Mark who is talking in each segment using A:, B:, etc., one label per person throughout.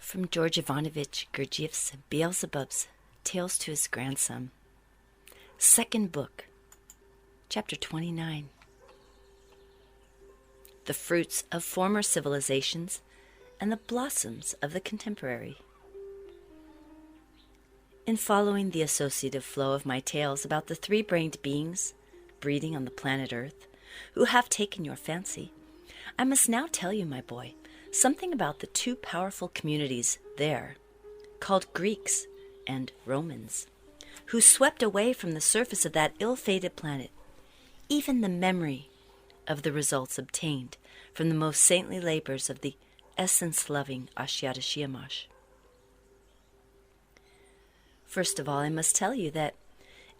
A: From George Ivanovich Gurdjieff's Beelzebub's Tales to His Grandson. Second book, chapter 29. The fruits of former civilizations and the blossoms of the contemporary. In following the associative flow of my tales about the three-brained beings breeding on the planet Earth who have taken your fancy, I must now tell you, my boy, something about the two powerful communities there, called Greeks and Romans, who swept away from the surface of that ill-fated planet even the memory of the results obtained from the most saintly labors of the essence-loving Ashiatashiyamash. First of all, I must tell you that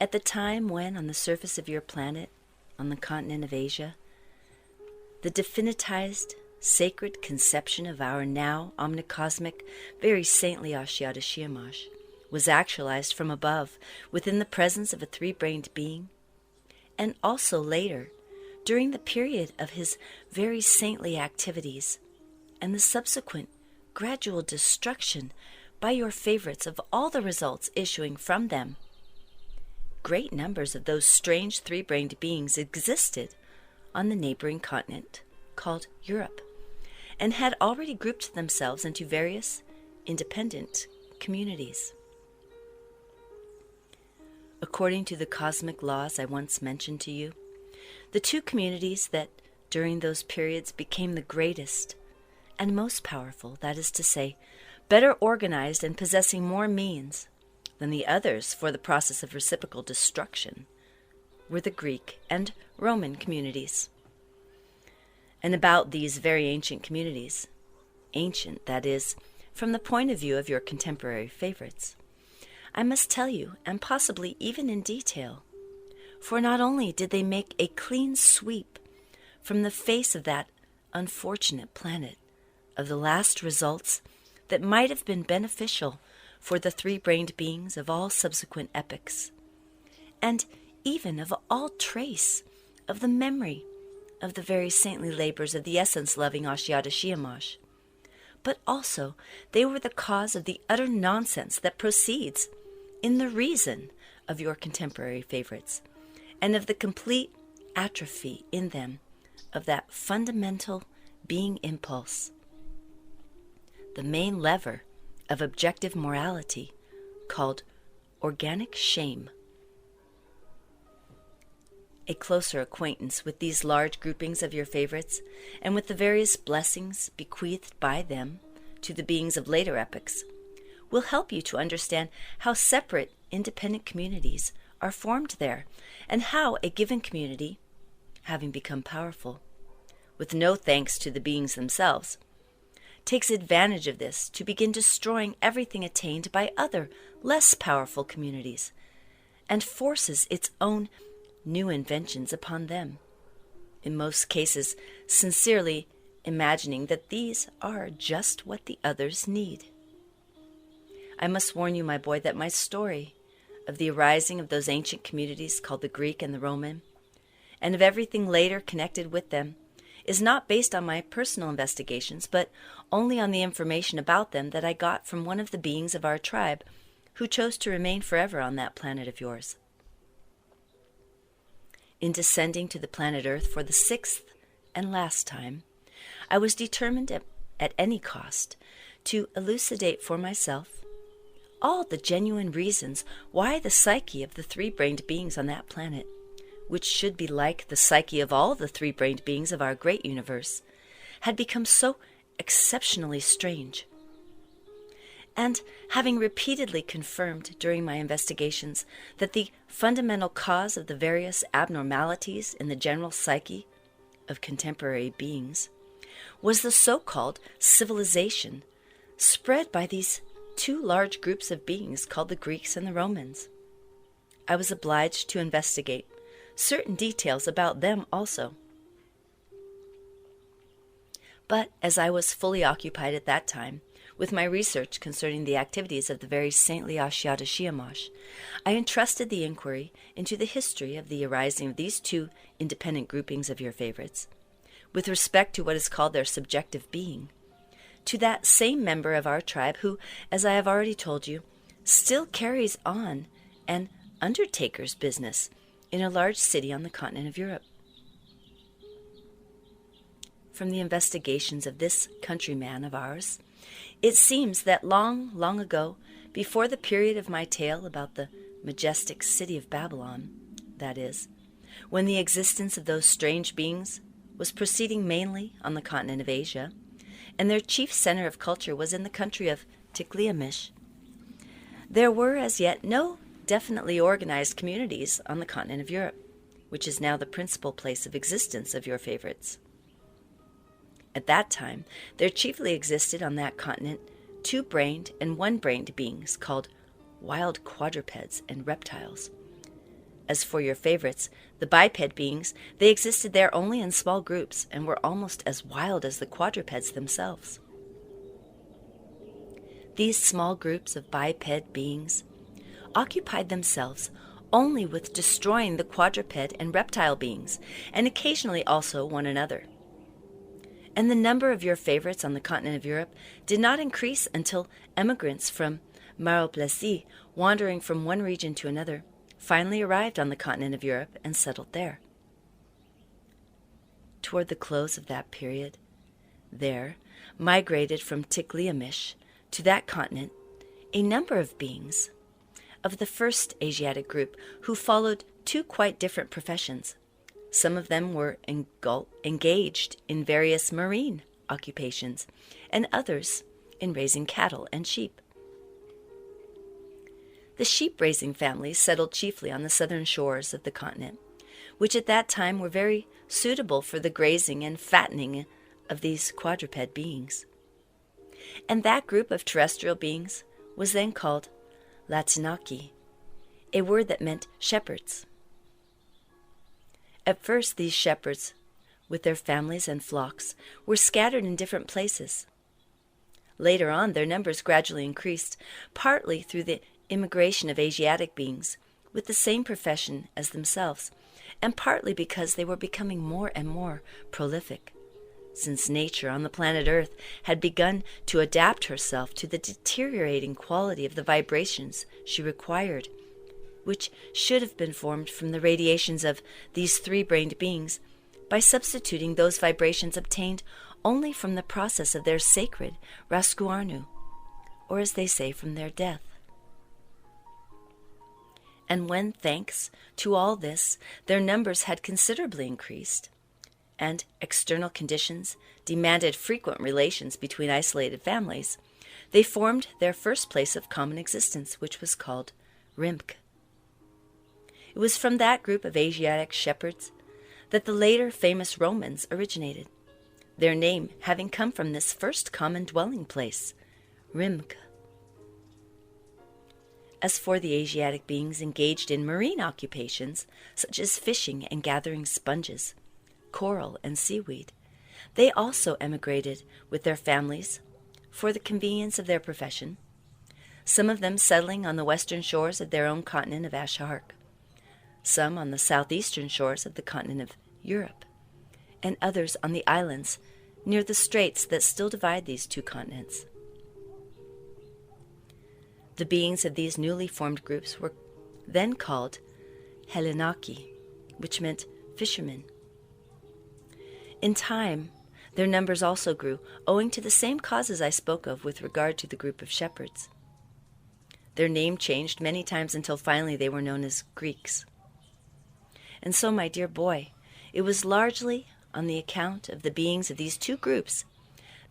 A: at the time when, on the surface of your planet, on the continent of Asia, the definitized sacred conception of our now omnicosmic, very saintly Ashiatashiyamash was actualized from above within the presence of a three-brained being, and also later, during the period of his very saintly activities and the subsequent gradual destruction by your favorites of all the results issuing from them, great numbers of those strange three-brained beings existed on the neighboring continent called Europe, and had already grouped themselves into various independent communities. According to the cosmic laws I once mentioned to you, the two communities that during those periods became the greatest and most powerful, that is to say, better organized and possessing more means than the others for the process of reciprocal destruction, were the Greek and Roman communities. And about these very ancient communities, ancient, that is, from the point of view of your contemporary favorites, I must tell you, and possibly even in detail, for not only did they make a clean sweep from the face of that unfortunate planet of the last results that might have been beneficial for the three-brained beings of all subsequent epochs, and even of all trace of the memory of the very saintly labors of the essence-loving Ashiatashiyamash, but also they were the cause of the utter nonsense that proceeds in the reason of your contemporary favorites, and of the complete atrophy in them of that fundamental being impulse, the main lever of objective morality called organic shame. A closer acquaintance with these large groupings of your favorites, and with the various blessings bequeathed by them to the beings of later epochs, will help you to understand how separate independent communities are formed there, and how a given community, having become powerful, with no thanks to the beings themselves, takes advantage of this to begin destroying everything attained by other, less powerful communities, and forces its own new inventions upon them, in most cases sincerely imagining that these are just what the others need. I must warn you, my boy, that my story of the arising of those ancient communities called the Greek and the Roman, and of everything later connected with them, is not based on my personal investigations, but only on the information about them that I got from one of the beings of our tribe who chose to remain forever on that planet of yours. In descending to the planet Earth for the sixth and last time, I was determined at any cost to elucidate for myself all the genuine reasons why the psyche of the three-brained beings on that planet, which should be like the psyche of all the three-brained beings of our great universe, had become so exceptionally strange. And having repeatedly confirmed during my investigations that the fundamental cause of the various abnormalities in the general psyche of contemporary beings was the so-called civilization spread by these two large groups of beings called the Greeks and the Romans, I was obliged to investigate certain details about them also. But as I was fully occupied at that time with my research concerning the activities of the very saintly Ashiatashiyamash, I entrusted the inquiry into the history of the arising of these two independent groupings of your favorites, with respect to what is called their subjective being, to that same member of our tribe who, as I have already told you, still carries on an undertaker's business in a large city on the continent of Europe. From the investigations of this countryman of ours, it seems that long, long ago, before the period of my tale about the majestic city of Babylon, that is, when the existence of those strange beings was proceeding mainly on the continent of Asia, and their chief center of culture was in the country of Tikliamish, there were as yet no definitely organized communities on the continent of Europe, which is now the principal place of existence of your favorites. At that time, there chiefly existed on that continent 2-brained and 1-brained beings called wild quadrupeds and reptiles. As for your favorites, the biped beings, they existed there only in small groups and were almost as wild as the quadrupeds themselves. These small groups of biped beings occupied themselves only with destroying the quadruped and reptile beings, and occasionally also one another. And the number of your favorites on the continent of Europe did not increase until emigrants from Maroplasi, wandering from one region to another, finally arrived on the continent of Europe and settled there. Toward the close of that period, there migrated from Tikliamish to that continent a number of beings of the first Asiatic group who followed 2 quite different professions. Some of them were engaged in various marine occupations, and others in raising cattle and sheep. The sheep-raising families settled chiefly on the southern shores of the continent, which at that time were very suitable for the grazing and fattening of these quadruped beings. And that group of terrestrial beings was then called Latinaki, a word that meant shepherds. At first, these shepherds, with their families and flocks, were scattered in different places. Later on, their numbers gradually increased, partly through the immigration of Asiatic beings with the same profession as themselves, and partly because they were becoming more and more prolific, since nature on the planet Earth had begun to adapt herself to the deteriorating quality of the vibrations she required, which should have been formed from the radiations of these 3-brained beings, by substituting those vibrations obtained only from the process of their sacred raskuarnu, or as they say, from their death. And when, thanks to all this, their numbers had considerably increased, and external conditions demanded frequent relations between isolated families, they formed their first place of common existence, which was called Rimk. It was from that group of Asiatic shepherds that the later famous Romans originated, their name having come from this first common dwelling place, Rimk. As for the Asiatic beings engaged in marine occupations, such as fishing and gathering sponges, coral and seaweed, they also emigrated with their families for the convenience of their profession, some of them settling on the western shores of their own continent of Ashark, some on the southeastern shores of the continent of Europe, and others on the islands near the straits that still divide these 2 continents. The beings of these newly formed groups were then called Helenaki, which meant fishermen. In time, their numbers also grew, owing to the same causes I spoke of with regard to the group of shepherds. Their name changed many times until finally they were known as Greeks. And so, my dear boy, it was largely on the account of the beings of these 2 groups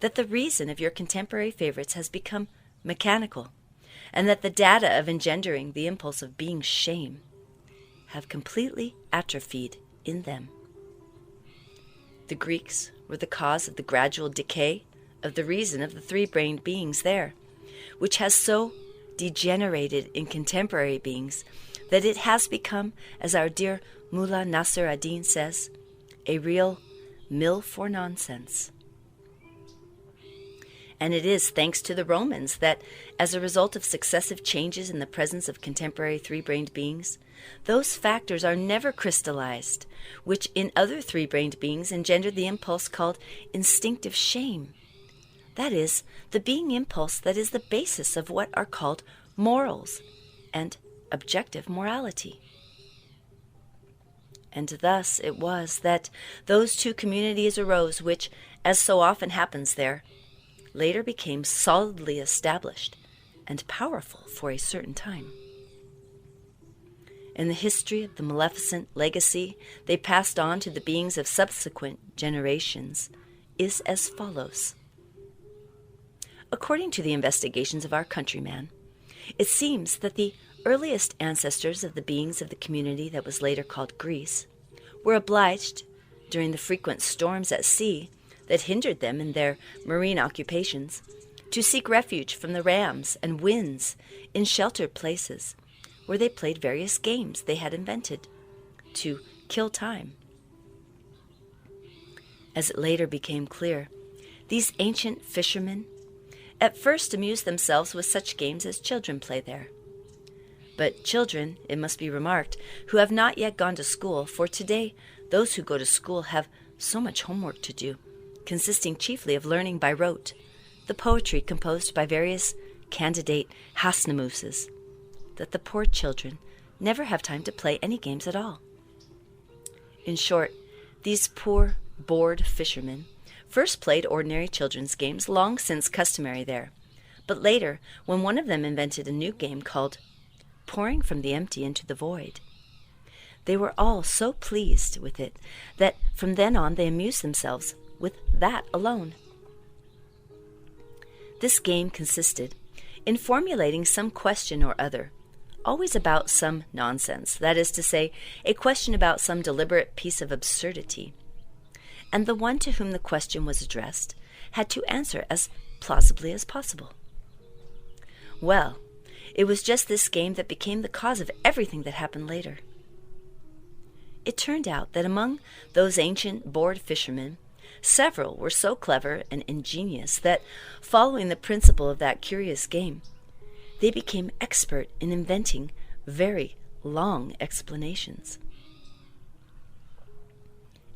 A: that the reason of your contemporary favorites has become mechanical, and that the data of engendering the impulse of being shame have completely atrophied in them. The Greeks were the cause of the gradual decay of the reason of the 3-brained beings there, which has so degenerated in contemporary beings that it has become, as our dear Mullah Nasser ad-Din says, a real mill for nonsense. And it is thanks to the Romans that, as a result of successive changes in the presence of contemporary 3-brained beings, those factors are never crystallized, which in other 3-brained beings engendered the impulse called instinctive shame, That is, the being impulse that is the basis of what are called morals and objective morality. And thus it was that those two communities arose which, as so often happens there, later became solidly established and powerful for a certain time. In the history of the maleficent legacy they passed on to the beings of subsequent generations is as follows. According to the investigations of our countryman, it seems that the earliest ancestors of the beings of the community that was later called Greece were obliged, during the frequent storms at sea that hindered them in their marine occupations, to seek refuge from the rams and winds in sheltered places, where they played various games they had invented to kill time. As it later became clear, these ancient fishermen at first amused themselves with such games as children play there. But children, it must be remarked, who have not yet gone to school, for today those who go to school have so much homework to do, consisting chiefly of learning by rote the poetry composed by various candidate Hasnamuses, that the poor children never have time to play any games at all. In short, these poor, bored fishermen first played ordinary children's games long since customary there, but later, when one of them invented a new game called pouring from the empty into the void, they were all so pleased with it that from then on they amused themselves with that alone. This game consisted in formulating some question or other, always about some nonsense, that is to say, a question about some deliberate piece of absurdity, and the one to whom the question was addressed had to answer as plausibly as possible. Well, it was just this game that became the cause of everything that happened later. It turned out that among those ancient bored fishermen, several were so clever and ingenious that, following the principle of that curious game, they became expert in inventing very long explanations.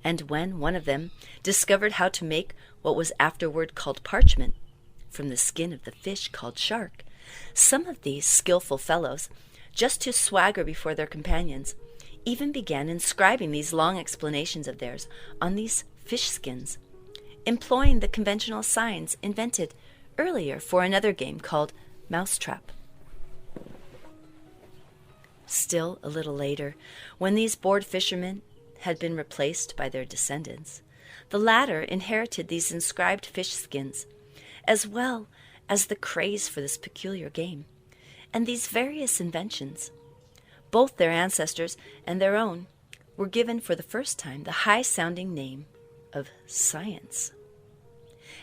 A: And when one of them discovered how to make what was afterward called parchment from the skin of the fish called shark, some of these skillful fellows, just to swagger before their companions, even began inscribing these long explanations of theirs on these fish skins, employing the conventional signs invented earlier for another game called mousetrap. Still a little later, when these bored fishermen had been replaced by their descendants, the latter inherited these inscribed fish skins, as well as the craze for this peculiar game, and these various inventions. Both their ancestors and their own were given for the first time the high-sounding name of science.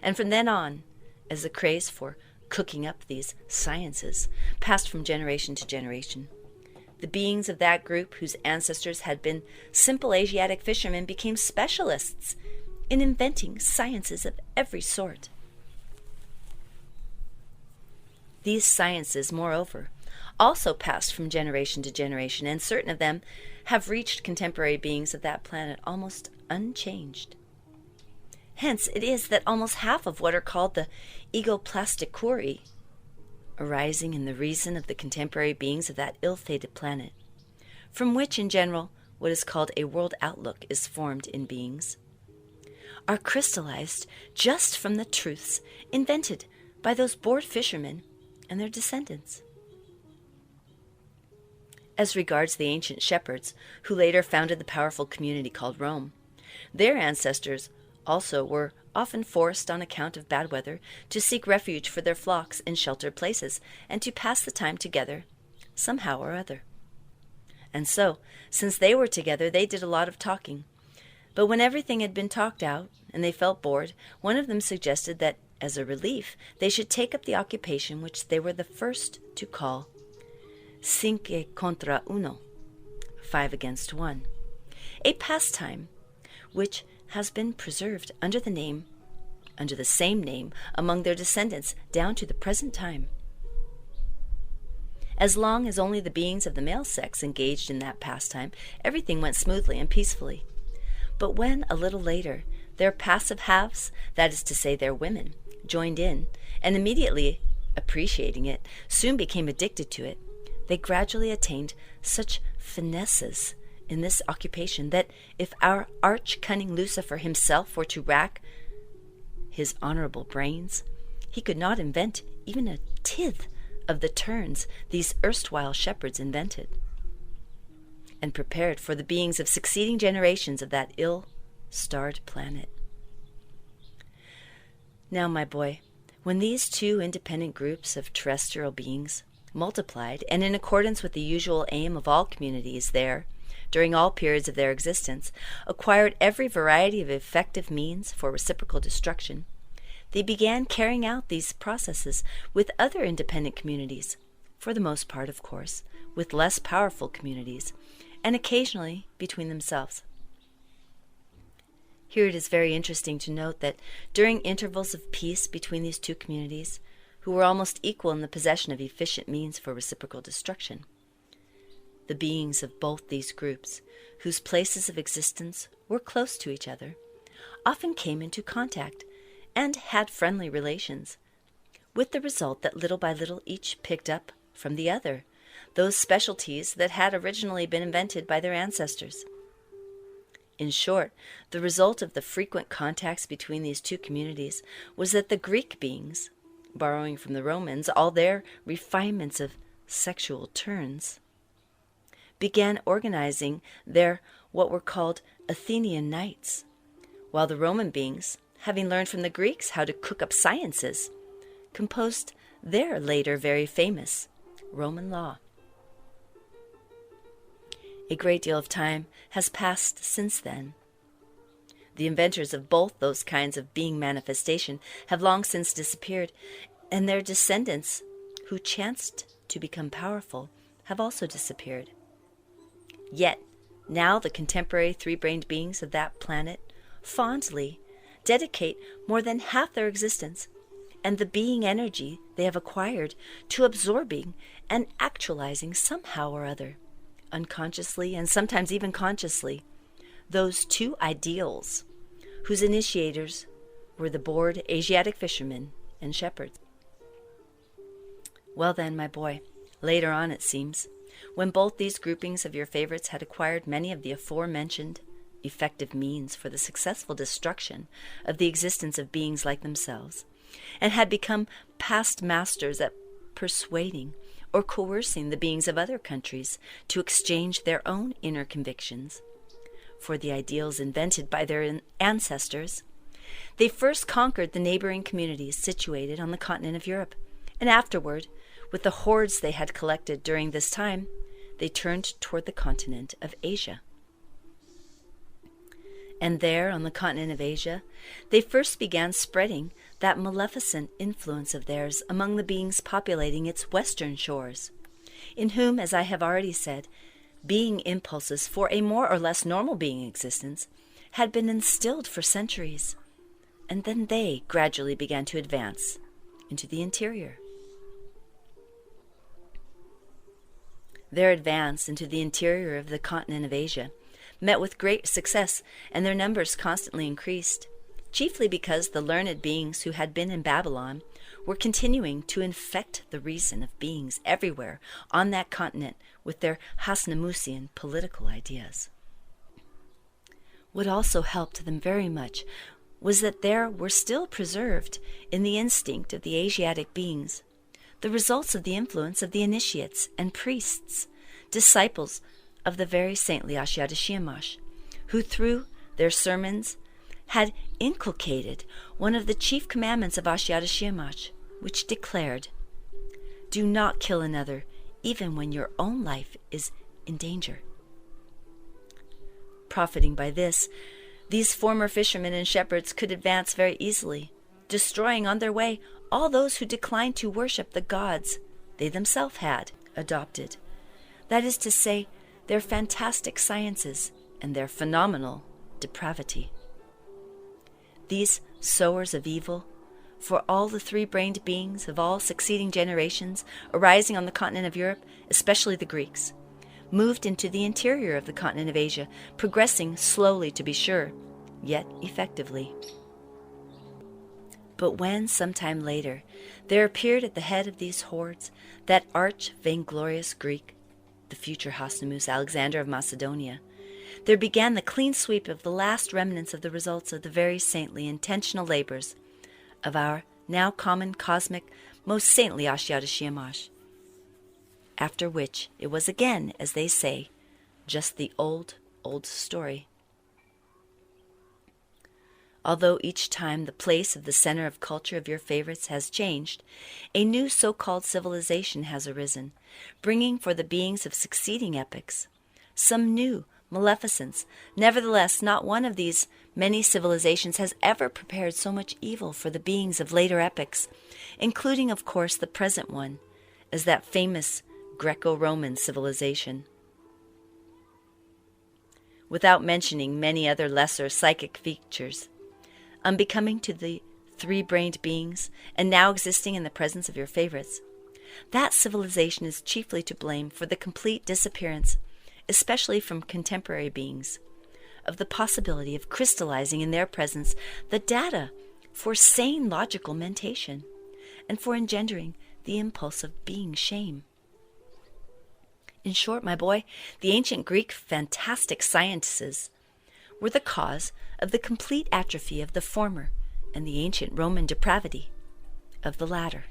A: And from then on, as the craze for cooking up these sciences passed from generation to generation, the beings of that group whose ancestors had been simple Asiatic fishermen became specialists in inventing sciences of every sort. These sciences, moreover, also passed from generation to generation, and certain of them have reached contemporary beings of that planet almost unchanged. Hence it is that almost half of what are called the egoplasticuri, arising in the reason of the contemporary beings of that ill-fated planet, from which in general what is called a world outlook is formed in beings, are crystallized just from the truths invented by those bored fishermen and their descendants. As regards the ancient shepherds, who later founded the powerful community called Rome, their ancestors also were often forced on account of bad weather to seek refuge for their flocks in sheltered places and to pass the time together somehow or other. And so, since they were together, they did a lot of talking. But when everything had been talked out and they felt bored, one of them suggested that, as a relief, they should take up the occupation which they were the first to call cinque contra uno, 5 against 1, a pastime which has been preserved under the same name among their descendants down to the present time. As long as only the beings of the male sex engaged in that pastime, everything went smoothly and peacefully. But when, a little later, their passive halves, that is to say their women, joined in, and immediately appreciating it, soon became addicted to it, they gradually attained such finesses in this occupation that if our arch-cunning Lucifer himself were to rack his honorable brains, he could not invent even a tithe of the turns these erstwhile shepherds invented and prepared for the beings of succeeding generations of that ill-starred planet. Now, my boy, when these two independent groups of terrestrial beings multiplied, and in accordance with the usual aim of all communities there, during all periods of their existence, acquired every variety of effective means for reciprocal destruction, they began carrying out these processes with other independent communities, for the most part, of course, with less powerful communities, and occasionally between themselves. Here it is very interesting to note that during intervals of peace between these two communities, who were almost equal in the possession of efficient means for reciprocal destruction, the beings of both these groups, whose places of existence were close to each other, often came into contact and had friendly relations, with the result that little by little each picked up from the other those specialties that had originally been invented by their ancestors. In short, the result of the frequent contacts between these two communities was that the Greek beings, borrowing from the Romans all their refinements of sexual turns, began organizing their what were called Athenian nights, while the Roman beings, having learned from the Greeks how to cook up sciences, composed their later very famous Roman law. A great deal of time has passed since then. The inventors of both those kinds of being manifestation have long since disappeared, and their descendants, who chanced to become powerful, have also disappeared. Yet, now the contemporary three-brained beings of that planet fondly dedicate more than half their existence and the being energy they have acquired to absorbing and actualizing somehow or other, unconsciously and sometimes even consciously, those two ideals whose initiators were the bored Asiatic fishermen and shepherds. Well then, my boy, later on it seems, when both these groupings of your favorites had acquired many of the aforementioned effective means for the successful destruction of the existence of beings like themselves, and had become past masters at persuading or coercing the beings of other countries to exchange their own inner convictions for the ideals invented by their ancestors, they first conquered the neighboring communities situated on the continent of Europe, and afterward, with the hordes they had collected during this time, they turned toward the continent of Asia. And there, on the continent of Asia, they first began spreading that maleficent influence of theirs among the beings populating its western shores, in whom, as I have already said, being impulses for a more or less normal being existence had been instilled for centuries, and then they gradually began to advance into the interior. Their advance into the interior of the continent of Asia met with great success, and their numbers constantly increased, chiefly because the learned beings who had been in Babylon were continuing to infect the reason of beings everywhere on that continent with their Hasnamusian political ideas. What also helped them very much was that there were still preserved in the instinct of the Asiatic beings the results of the influence of the initiates and priests, disciples of the very saintly Ashiata Shamash, who through their sermons had inculcated one of the chief commandments of Ashiata Shamash, which declared, "Do not kill another, even when your own life is in danger." Profiting by this, these former fishermen and shepherds could advance very easily, destroying on their way all those who declined to worship the gods they themselves had adopted. That is to say, their fantastic sciences and their phenomenal depravity. These sowers of evil, for all the three-brained beings of all succeeding generations arising on the continent of Europe, especially the Greeks, moved into the interior of the continent of Asia, progressing slowly to be sure, yet effectively. But when, sometime later, there appeared at the head of these hordes that arch, vainglorious Greek, the future Hosnimus Alexander of Macedonia, there began the clean sweep of the last remnants of the results of the very saintly, intentional labors of our now common, cosmic, most saintly Ashyata Shiyamash. After which it was again, as they say, just the old story. Although each time the place of the center of culture of your favorites has changed, a new so-called civilization has arisen, bringing for the beings of succeeding epochs some new maleficence. Nevertheless, not one of these many civilizations has ever prepared so much evil for the beings of later epochs, including, of course, the present one, as that famous Greco-Roman civilization. Without mentioning many other lesser psychic features, unbecoming to the three-brained beings and now existing in the presence of your favorites, that civilization is chiefly to blame for the complete disappearance, especially from contemporary beings, of the possibility of crystallizing in their presence the data for sane logical mentation and for engendering the impulse of being shame. In short, my boy, the ancient Greek fantastic sciences were the cause of the complete atrophy of the former and the ancient Roman depravity of the latter.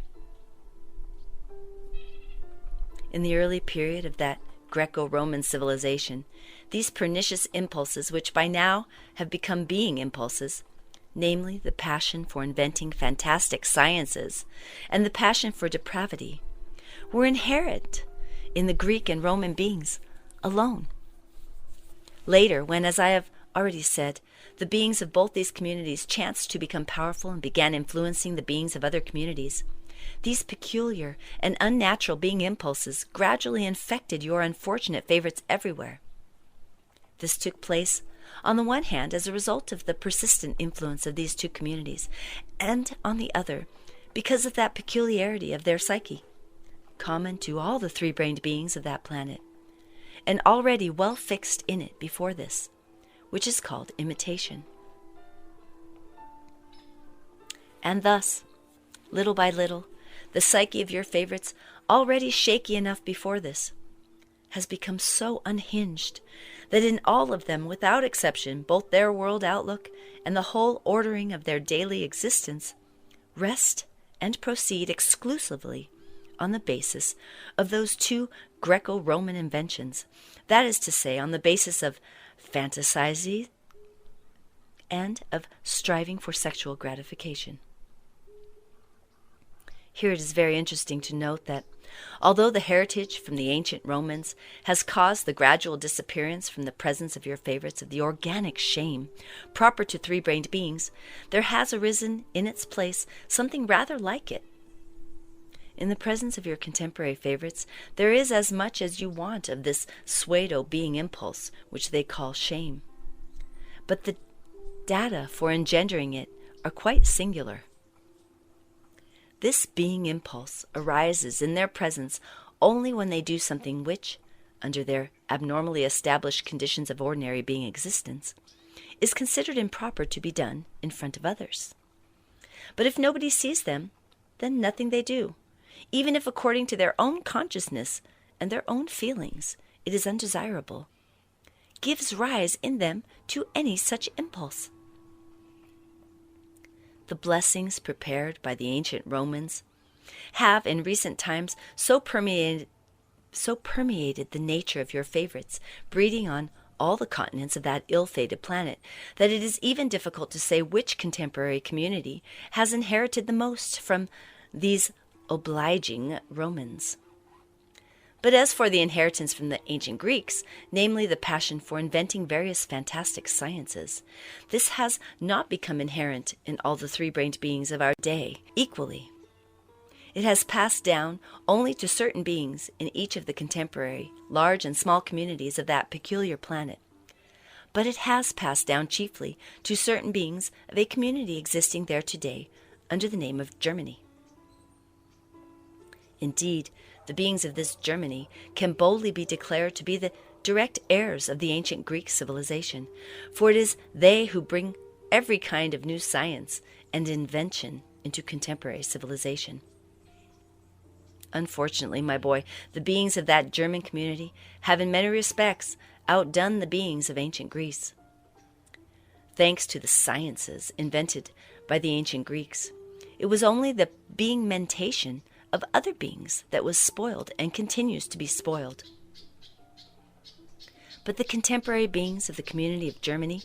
A: In the early period of that Greco-Roman civilization, these pernicious impulses, which by now have become being impulses, namely the passion for inventing fantastic sciences and the passion for depravity, were inherent in the Greek and Roman beings alone. Later, when, as I have already said, the beings of both these communities chanced to become powerful and began influencing the beings of other communities, these peculiar and unnatural being impulses gradually infected your unfortunate favorites everywhere. This took place, on the one hand, as a result of the persistent influence of these two communities, and on the other, because of that peculiarity of their psyche, common to all the three-brained beings of that planet, and already well fixed in it before this, which is called imitation. And thus, little by little, the psyche of your favorites, already shaky enough before this, has become so unhinged that in all of them, without exception, both their world outlook and the whole ordering of their daily existence rest and proceed exclusively on the basis of those two Greco-Roman inventions, that is to say, on the basis of fantasizing and of striving for sexual gratification. Here it is very interesting to note that although the heritage from the ancient Romans has caused the gradual disappearance from the presence of your favorites of the organic shame proper to three-brained beings, there has arisen in its place something rather like it. In the presence of your contemporary favorites, there is as much as you want of this pseudo being impulse, which they call shame. But the data for engendering it are quite singular. This being impulse arises in their presence only when they do something which, under their abnormally established conditions of ordinary being existence, is considered improper to be done in front of others. But if nobody sees them, then nothing they do, even if according to their own consciousness and their own feelings it is undesirable, gives rise in them to any such impulse. The blessings prepared by the ancient Romans have in recent times so permeated the nature of your favorites, breeding on all the continents of that ill-fated planet, that it is even difficult to say which contemporary community has inherited the most from these obliging Romans. But as for the inheritance from the ancient Greeks, namely the passion for inventing various fantastic sciences, this has not become inherent in all the three-brained beings of our day equally. It has passed down only to certain beings in each of the contemporary, large and small communities of that peculiar planet. But it has passed down chiefly to certain beings of a community existing there today under the name of Germany. Indeed, the beings of this Germany can boldly be declared to be the direct heirs of the ancient Greek civilization, for it is they who bring every kind of new science and invention into contemporary civilization. Unfortunately, my boy, the beings of that German community have in many respects outdone the beings of ancient Greece. Thanks to the sciences invented by the ancient Greeks, it was only the beingmentation of other beings that was spoiled and continues to be spoiled. But the contemporary beings of the community of Germany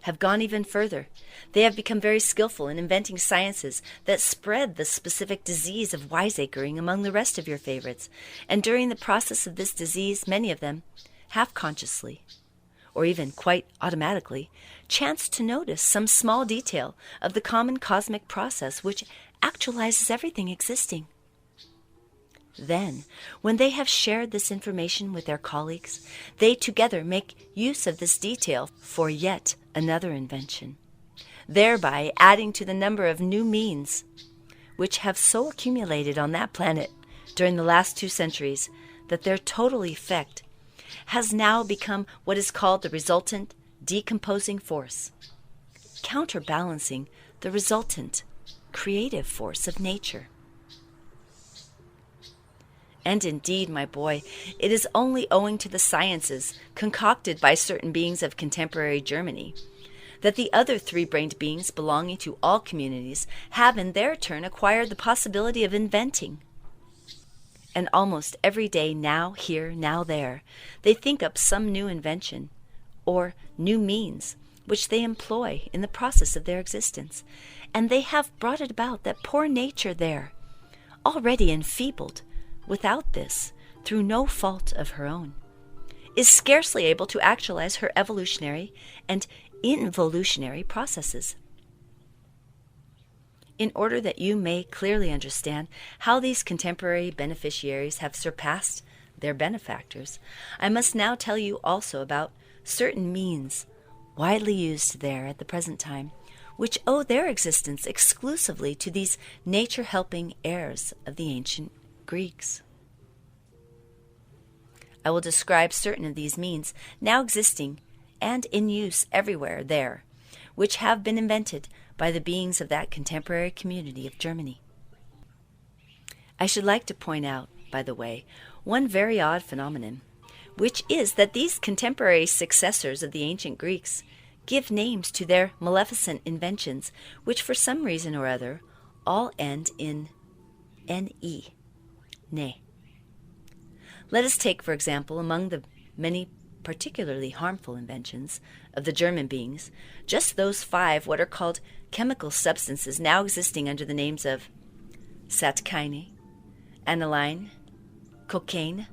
A: have gone even further. They have become very skillful in inventing sciences that spread the specific disease of wiseacring among the rest of your favorites, and during the process of this disease, many of them, half-consciously, or even quite automatically, chance to notice some small detail of the common cosmic process which actualizes everything existing. Then, when they have shared this information with their colleagues, they together make use of this detail for yet another invention, thereby adding to the number of new means which have so accumulated on that planet during the last 2 centuries that their total effect has now become what is called the resultant decomposing force, counterbalancing the resultant creative force of nature. And indeed, my boy, it is only owing to the sciences concocted by certain beings of contemporary Germany that the other 3-brained beings belonging to all communities have in their turn acquired the possibility of inventing. And almost every day, now here, now there, they think up some new invention or new means which they employ in the process of their existence. And they have brought it about that poor nature there, already enfeebled, without this, through no fault of her own, is scarcely able to actualize her evolutionary and involutionary processes. In order that you may clearly understand how these contemporary beneficiaries have surpassed their benefactors, I must now tell you also about certain means widely used there at the present time, which owe their existence exclusively to these nature-helping heirs of the ancient Greeks. I will describe certain of these means now existing and in use everywhere there, which have been invented by the beings of that contemporary community of Germany. I should like to point out, by the way, one very odd phenomenon, which is that these contemporary successors of the ancient Greeks give names to their maleficent inventions, which for some reason or other all end in ne, ne. Let us take, for example, among the many particularly harmful inventions of the German beings, just those 5 what are called chemical substances now existing under the names of satkyne, aniline, cocaine,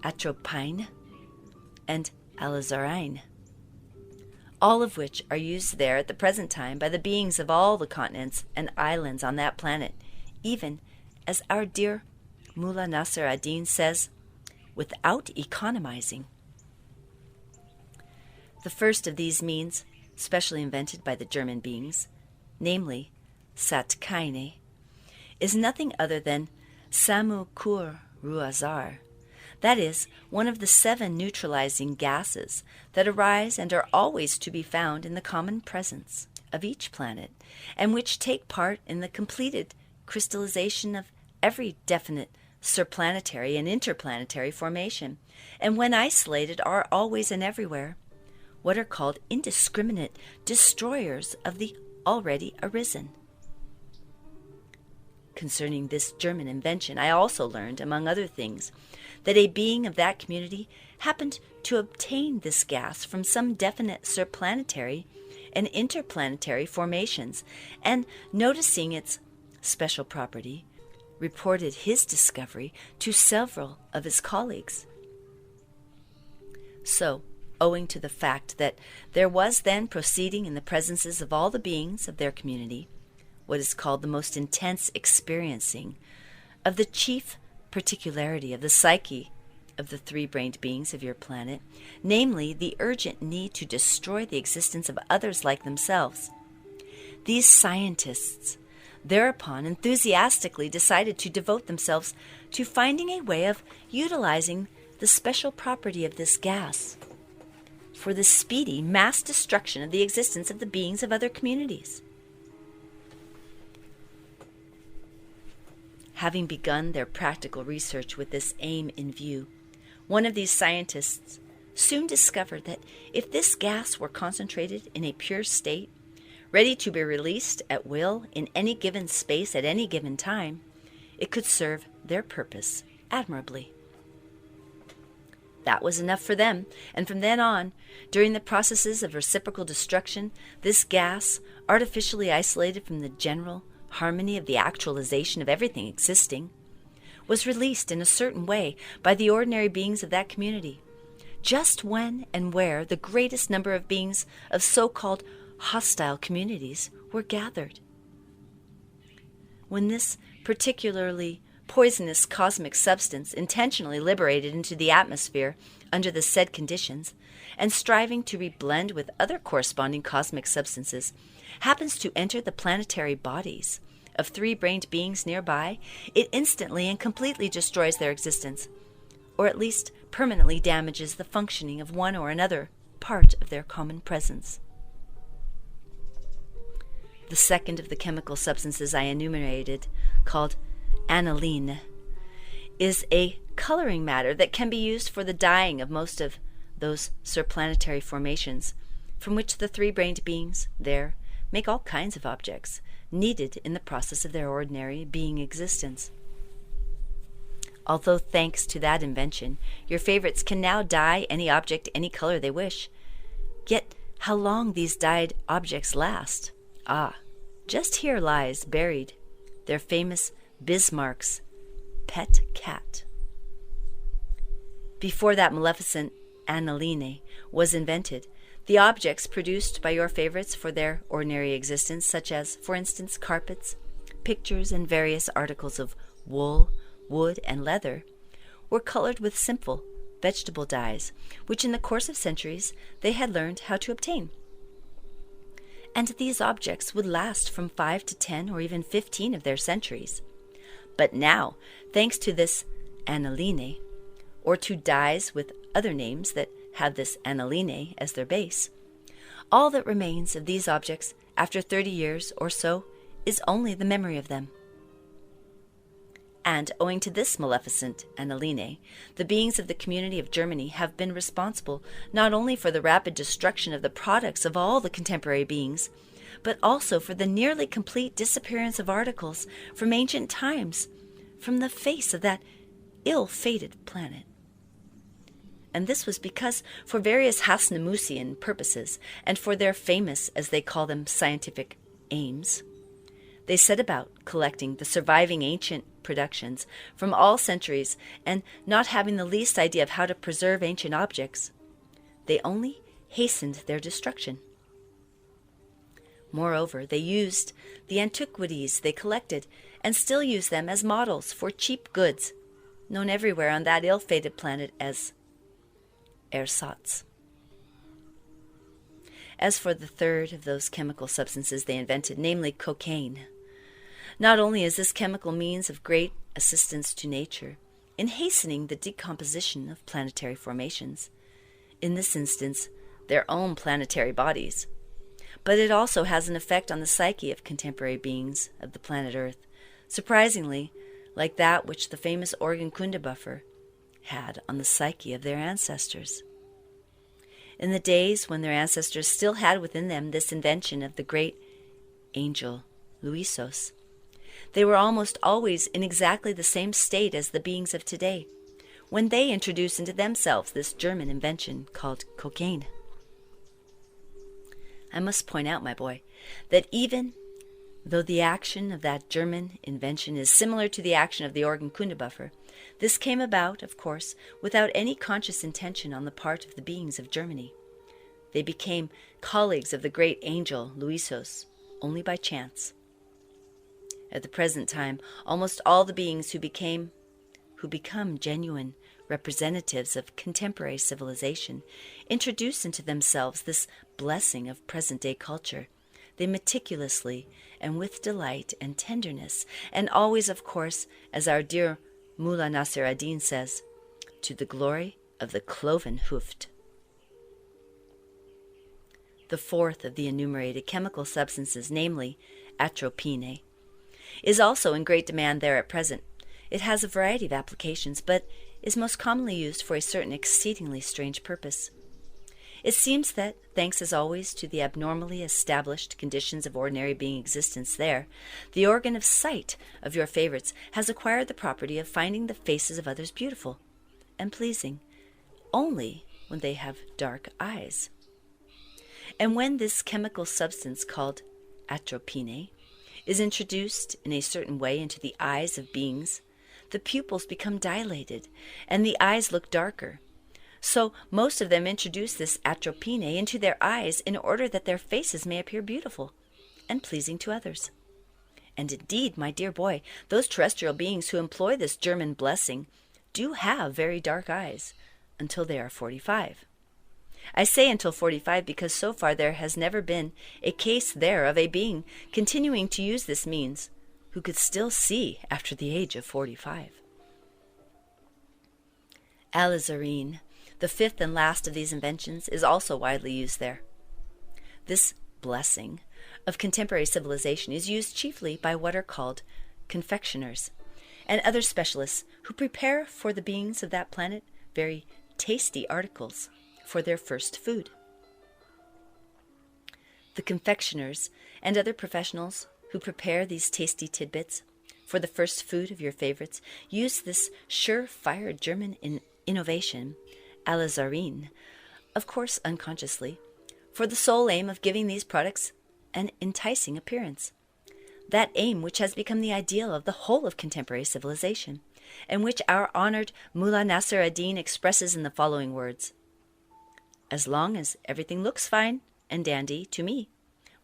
A: atropine, and alizarine, all of which are used there at the present time by the beings of all the continents and islands on that planet, even as our dear Mullah Nasser ad-Din says, without economizing. The first of these means, specially invented by the German beings, namely satkyne, is nothing other than samu kur ruazar, that is, one of the 7 neutralizing gases that arise and are always to be found in the common presence of each planet, and which take part in the completed crystallization of every definite surplanetary and interplanetary formation, and when isolated are always and everywhere what are called indiscriminate destroyers of the already arisen. Concerning this German invention, I also learned, among other things, that a being of that community happened to obtain this gas from some definite surplanetary and interplanetary formations, and noticing its special property, reported his discovery to several of his colleagues. So, owing to the fact that there was then proceeding in the presences of all the beings of their community what is called the most intense experiencing of the chief particularity of the psyche of the 3-brained beings of your planet, namely the urgent need to destroy the existence of others like themselves, these scientists thereupon enthusiastically decided to devote themselves to finding a way of utilizing the special property of this gas for the speedy mass destruction of the existence of the beings of other communities. having begun their practical research with this aim in view, one of these scientists soon discovered that if this gas were concentrated in a pure state, ready to be released at will in any given space at any given time, it could serve their purpose admirably. That was enough for them, and from then on, during the processes of reciprocal destruction, this gas, artificially isolated from the general harmony of the actualization of everything existing, was released in a certain way by the ordinary beings of that community, just when and where the greatest number of beings of so-called hostile communities were gathered. When this particularly poisonous cosmic substance, intentionally liberated into the atmosphere under the said conditions, and striving to reblend with other corresponding cosmic substances, happens to enter the planetary bodies of three-brained beings nearby, it instantly and completely destroys their existence, or at least permanently damages the functioning of one or another part of their common presence. The second of the chemical substances I enumerated, called aniline, is a coloring matter that can be used for the dyeing of most of those surplanetary formations, from which the three-brained beings there make all kinds of objects needed in the process of their ordinary being existence. Although thanks to that invention, your favorites can now dye any object any color they wish, yet how long these dyed objects last? Just here lies buried their famous Bismarck's pet cat. Before that maleficent aniline was invented, the objects produced by your favorites for their ordinary existence, such as, for instance, carpets, pictures, and various articles of wool, wood, and leather, were colored with simple vegetable dyes, which in the course of centuries they had learned how to obtain. And these objects would last from 5 to 10 or even 15 of their centuries. But now, thanks to this aniline, or to dyes with other names that have this aniline as their base, all that remains of these objects after 30 years or so is only the memory of them. And owing to this maleficent aniline, the beings of the community of Germany have been responsible not only for the rapid destruction of the products of all the contemporary beings, but also for the nearly complete disappearance of articles from ancient times from the face of that ill-fated planet. And this was because, for various Hasnamusian purposes, and for their famous, as they call them, scientific aims, they set about collecting the surviving ancient productions from all centuries, and not having the least idea of how to preserve ancient objects, they only hastened their destruction. Moreover, they used the antiquities they collected, and still use them as models for cheap goods, known everywhere on that ill-fated planet as ersatz. As for the third of those chemical substances they invented, namely cocaine, not only is this chemical means of great assistance to nature in hastening the decomposition of planetary formations, in this instance their own planetary bodies, but it also has an effect on the psyche of contemporary beings of the planet Earth, surprisingly like that which the famous Orgenkunde-buffer had on the psyche of their ancestors. In the days when their ancestors still had within them this invention of the great angel Luisos, they were almost always in exactly the same state as the beings of today, when they introduced into themselves this German invention called cocaine. I must point out, my boy, that even though the action of that German invention is similar to the action of the Orgenkunde-buffer, this came about, of course, without any conscious intention on the part of the beings of Germany. They became colleagues of the great angel Luisos only by chance. At the present time, almost all the beings who become genuine representatives of contemporary civilization introduce into themselves this blessing of present-day culture. They meticulously and with delight and tenderness, and always, of course, as our dear Mullah Nasir ad-Din says, to the glory of the cloven hoofed. The fourth of the enumerated chemical substances, namely atropine, is also in great demand there at present, It has a variety of applications, but is most commonly used for a certain exceedingly strange purpose. It seems that, thanks as always to the abnormally established conditions of ordinary being existence there, the organ of sight of your favorites has acquired the property of finding the faces of others beautiful and pleasing only when they have dark eyes. And when this chemical substance called atropine is introduced in a certain way into the eyes of beings, the pupils become dilated and the eyes look darker. So most of them introduce this atropine into their eyes in order that their faces may appear beautiful and pleasing to others. And indeed, my dear boy, those terrestrial beings who employ this German blessing do have very dark eyes until they are 45. I say until 45 because so far there has never been a case there of a being continuing to use this means who could still see after the age of 45. Alizarine, the fifth and last of these inventions, is also widely used there. This blessing of contemporary civilization is used chiefly by what are called confectioners and other specialists who prepare for the beings of that planet very tasty articles for their first food. The confectioners and other professionals who prepare these tasty tidbits for the first food of your favorites use this sure-fire German innovation, alizarine, of course unconsciously, for the sole aim of giving these products an enticing appearance. That aim which has become the ideal of the whole of contemporary civilization, and which our honored Mullah Nasser ad-Din expresses in the following words: "As long as everything looks fine and dandy to me,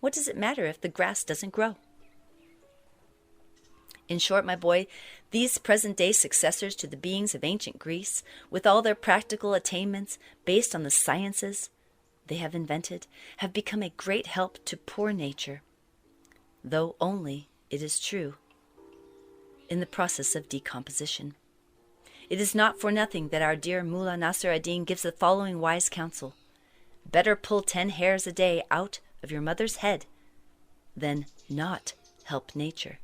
A: what does it matter if the grass doesn't grow?" In short, my boy, these present-day successors to the beings of ancient Greece, with all their practical attainments based on the sciences they have invented, have become a great help to poor nature, though only, it is true, in the process of decomposition. It is not for nothing that our dear Mullah Nasser ad-Din gives the following wise counsel: better pull 10 hairs a day out of your mother's head than not help nature.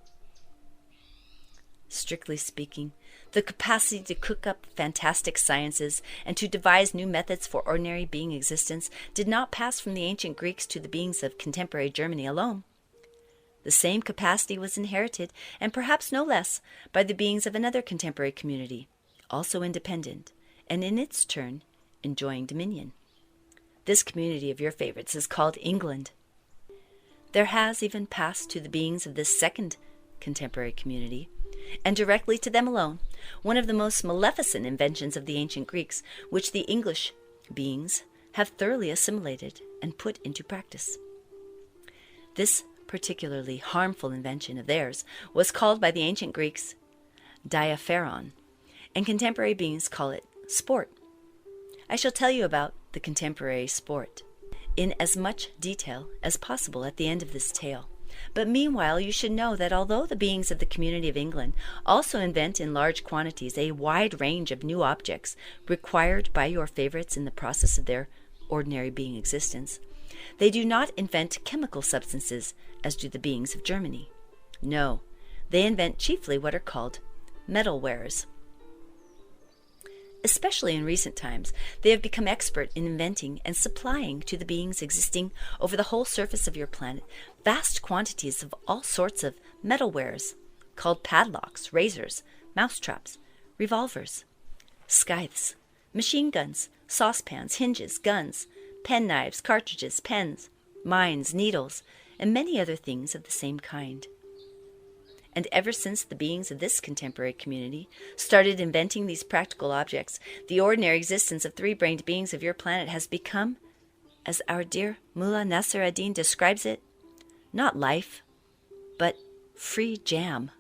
A: Strictly speaking, the capacity to cook up fantastic sciences and to devise new methods for ordinary being existence did not pass from the ancient Greeks to the beings of contemporary Germany alone. The same capacity was inherited, and perhaps no less, by the beings of another contemporary community, also independent, and in its turn enjoying dominion. This community of your favorites is called England. There has even passed to the beings of this second contemporary community, and directly to them alone, one of the most maleficent inventions of the ancient Greeks, which the English beings have thoroughly assimilated and put into practice. This particularly harmful invention of theirs was called by the ancient Greeks diaphoron, and contemporary beings call it sport. I shall tell you about the contemporary sport in as much detail as possible at the end of this tale. But meanwhile, you should know that although the beings of the community of England also invent in large quantities a wide range of new objects required by your favorites in the process of their ordinary being existence, they do not invent chemical substances as do the beings of Germany. No, they invent chiefly what are called metalwares. Especially in recent times, they have become expert in inventing and supplying to the beings existing over the whole surface of your planet vast quantities of all sorts of metalwares, called padlocks, razors, mousetraps, revolvers, scythes, machine guns, saucepans, hinges, guns, penknives, cartridges, pens, mines, needles, and many other things of the same kind. And ever since the beings of this contemporary community started inventing these practical objects, the ordinary existence of three-brained beings of your planet has become, as our dear Mullah Nasser ad-Din describes it, not life, but free jam.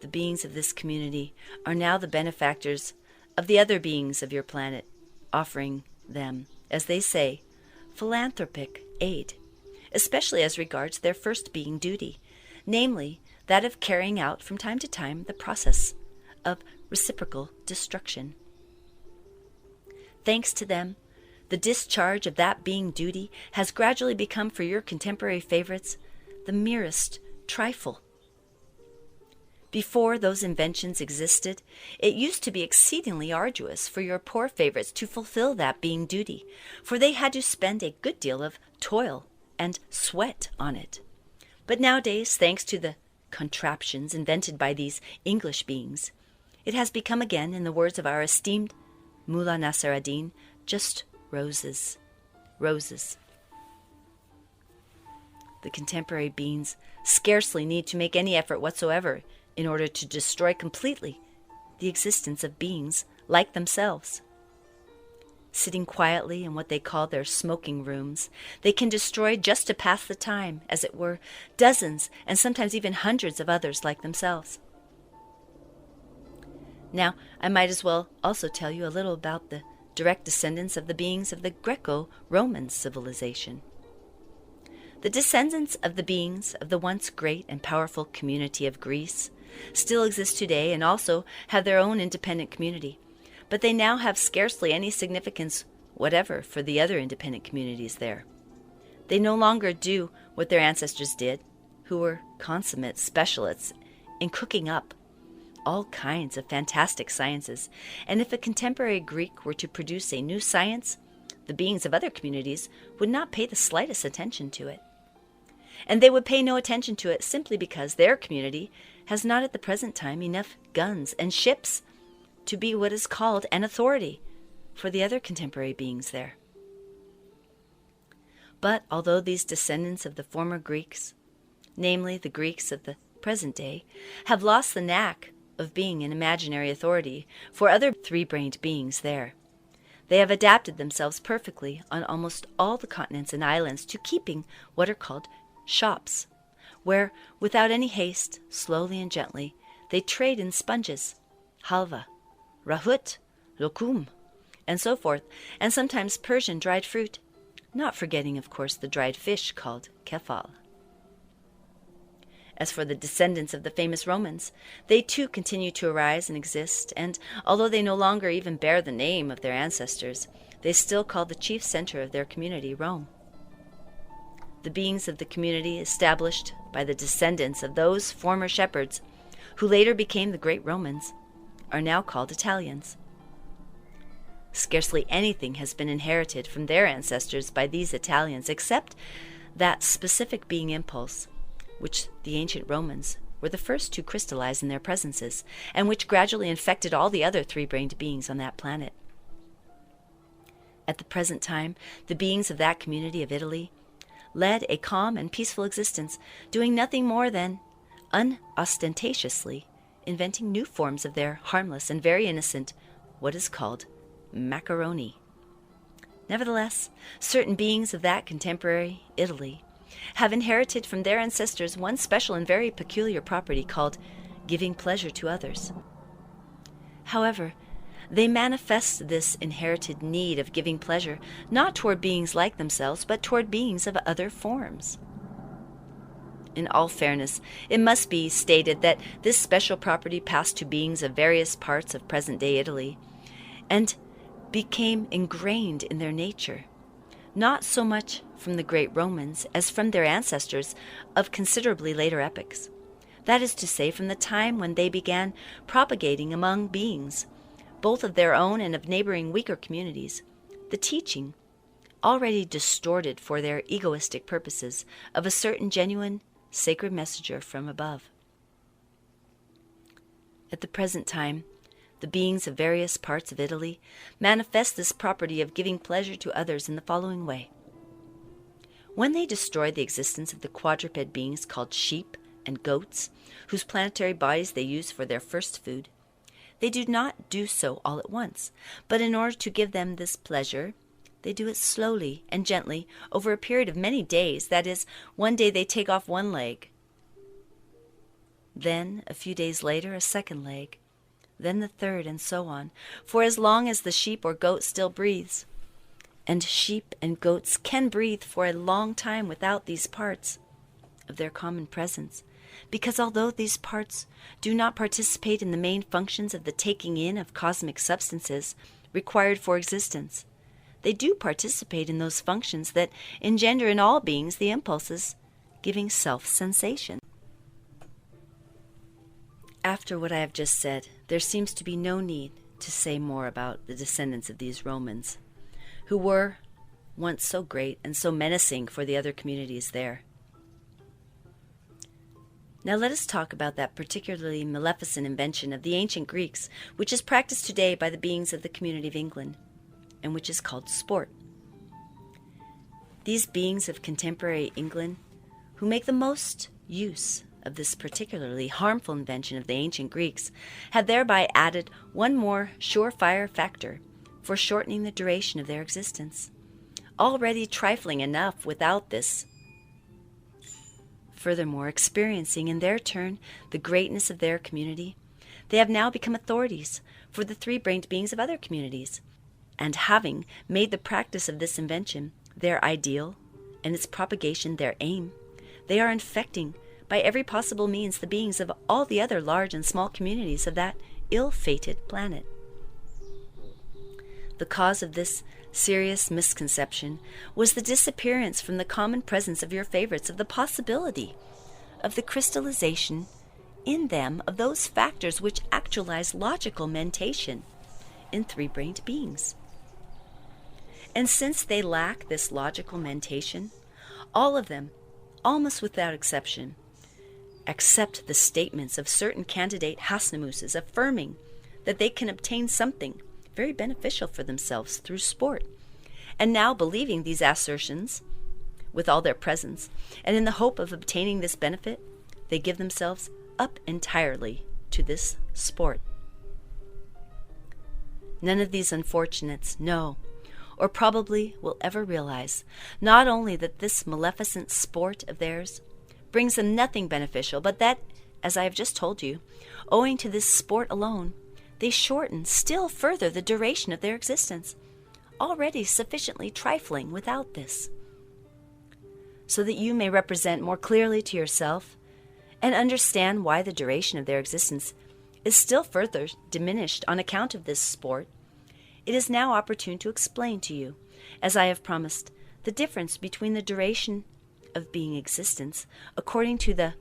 A: The beings of this community are now the benefactors of the other beings of your planet, offering them, as they say, philanthropic aid, especially as regards their first being duty, namely that of carrying out from time to time the process of reciprocal destruction. Thanks to them, the discharge of that being duty has gradually become for your contemporary favorites the merest trifle. Before those inventions existed, it used to be exceedingly arduous for your poor favorites to fulfill that being duty, for they had to spend a good deal of toil and sweat on it. But nowadays, thanks to the contraptions invented by these English beings, it has become again, in the words of our esteemed Mullah Nasser ad-Din, just roses. Roses. The contemporary beings scarcely need to make any effort whatsoever in order to destroy completely the existence of beings like themselves. Sitting quietly in what they call their smoking rooms, they can destroy just to pass the time, as it were, dozens and sometimes even hundreds of others like themselves. Now, I might as well also tell you a little about the direct descendants of the beings of the Greco-Roman civilization. The descendants of the beings of the once great and powerful community of Greece still exist today and also have their own independent community, but they now have scarcely any significance whatever for the other independent communities there. They no longer do what their ancestors did, who were consummate specialists in cooking up all kinds of fantastic sciences, and if a contemporary Greek were to produce a new science, the beings of other communities would not pay the slightest attention to it. And they would pay no attention to it simply because their community has not at the present time enough guns and ships to be what is called an authority for the other contemporary beings there. But although these descendants of the former Greeks, namely the Greeks of the present day, have lost the knack of being an imaginary authority for other three-brained beings there, they have adapted themselves perfectly on almost all the continents and islands to keeping what are called shops, where, without any haste, slowly and gently, they trade in sponges, halva, rahut, lokum, and so forth, and sometimes Persian dried fruit, not forgetting, of course, the dried fish called kefal. As for the descendants of the famous Romans, they too continue to arise and exist, and although they no longer even bear the name of their ancestors, they still call the chief center of their community Rome. The beings of the community established by the descendants of those former shepherds, who later became the great Romans, are now called Italians. Scarcely anything has been inherited from their ancestors by these Italians except that specific being impulse, which the ancient Romans were the first to crystallize in their presences, and which gradually infected all the other three-brained beings on that planet. At the present time, the beings of that community of Italy led a calm and peaceful existence, doing nothing more than unostentatiously inventing new forms of their harmless and very innocent what is called macaroni. Nevertheless, certain beings of that contemporary Italy have inherited from their ancestors one special and very peculiar property called giving pleasure to others. However, they manifest this inherited need of giving pleasure not toward beings like themselves, but toward beings of other forms. In all fairness, it must be stated that this special property passed to beings of various parts of present-day Italy and became ingrained in their nature, not so much from the great Romans as from their ancestors of considerably later epochs. That is to say, from the time when they began propagating among beings, both of their own and of neighboring weaker communities, the teaching, already distorted for their egoistic purposes, of a certain genuine sacred messenger from above. At the present time, the beings of various parts of Italy manifest this property of giving pleasure to others in the following way. When they destroy the existence of the quadruped beings called sheep and goats, whose planetary bodies they use for their first food, they do not do so all at once, but in order to give them this pleasure, they do it slowly and gently over a period of many days. That is, one day they take off one leg, then a few days later a second leg, then the third, and so on, for as long as the sheep or goat still breathes. And sheep and goats can breathe for a long time without these parts of their common presence, because although these parts do not participate in the main functions of the taking in of cosmic substances required for existence, they do participate in those functions that engender in all beings the impulses giving self-sensation. After what I have just said, there seems to be no need to say more about the descendants of these Romans, who were once so great and so menacing for the other communities there. Now let us talk about that particularly maleficent invention of the ancient Greeks, which is practiced today by the beings of the community of England, and which is called sport. These beings of contemporary England, who make the most use of this particularly harmful invention of the ancient Greeks, have thereby added one more surefire factor for shortening the duration of their existence, already trifling enough without this. Furthermore, experiencing in their turn the greatness of their community, they have now become authorities for the three-brained beings of other communities, and having made the practice of this invention their ideal and its propagation their aim, they are infecting by every possible means the beings of all the other large and small communities of that ill-fated planet. The cause of this serious misconception was the disappearance from the common presence of your favorites of the possibility of the crystallization in them of those factors which actualize logical mentation in three-brained beings. And since they lack this logical mentation, all of them, almost without exception, accept the statements of certain candidate Hasnamuses affirming that they can obtain something very beneficial for themselves through sport, and now believing these assertions with all their presence, and in the hope of obtaining this benefit, they give themselves up entirely to this sport. None of these unfortunates know, or probably will ever realize, not only that this maleficent sport of theirs brings them nothing beneficial, but that, as I have just told you, owing to this sport alone, they shorten still further the duration of their existence, already sufficiently trifling without this. So that you may represent more clearly to yourself and understand why the duration of their existence is still further diminished on account of this sport, it is now opportune to explain to you, as I have promised, the difference between the duration of being existence according to the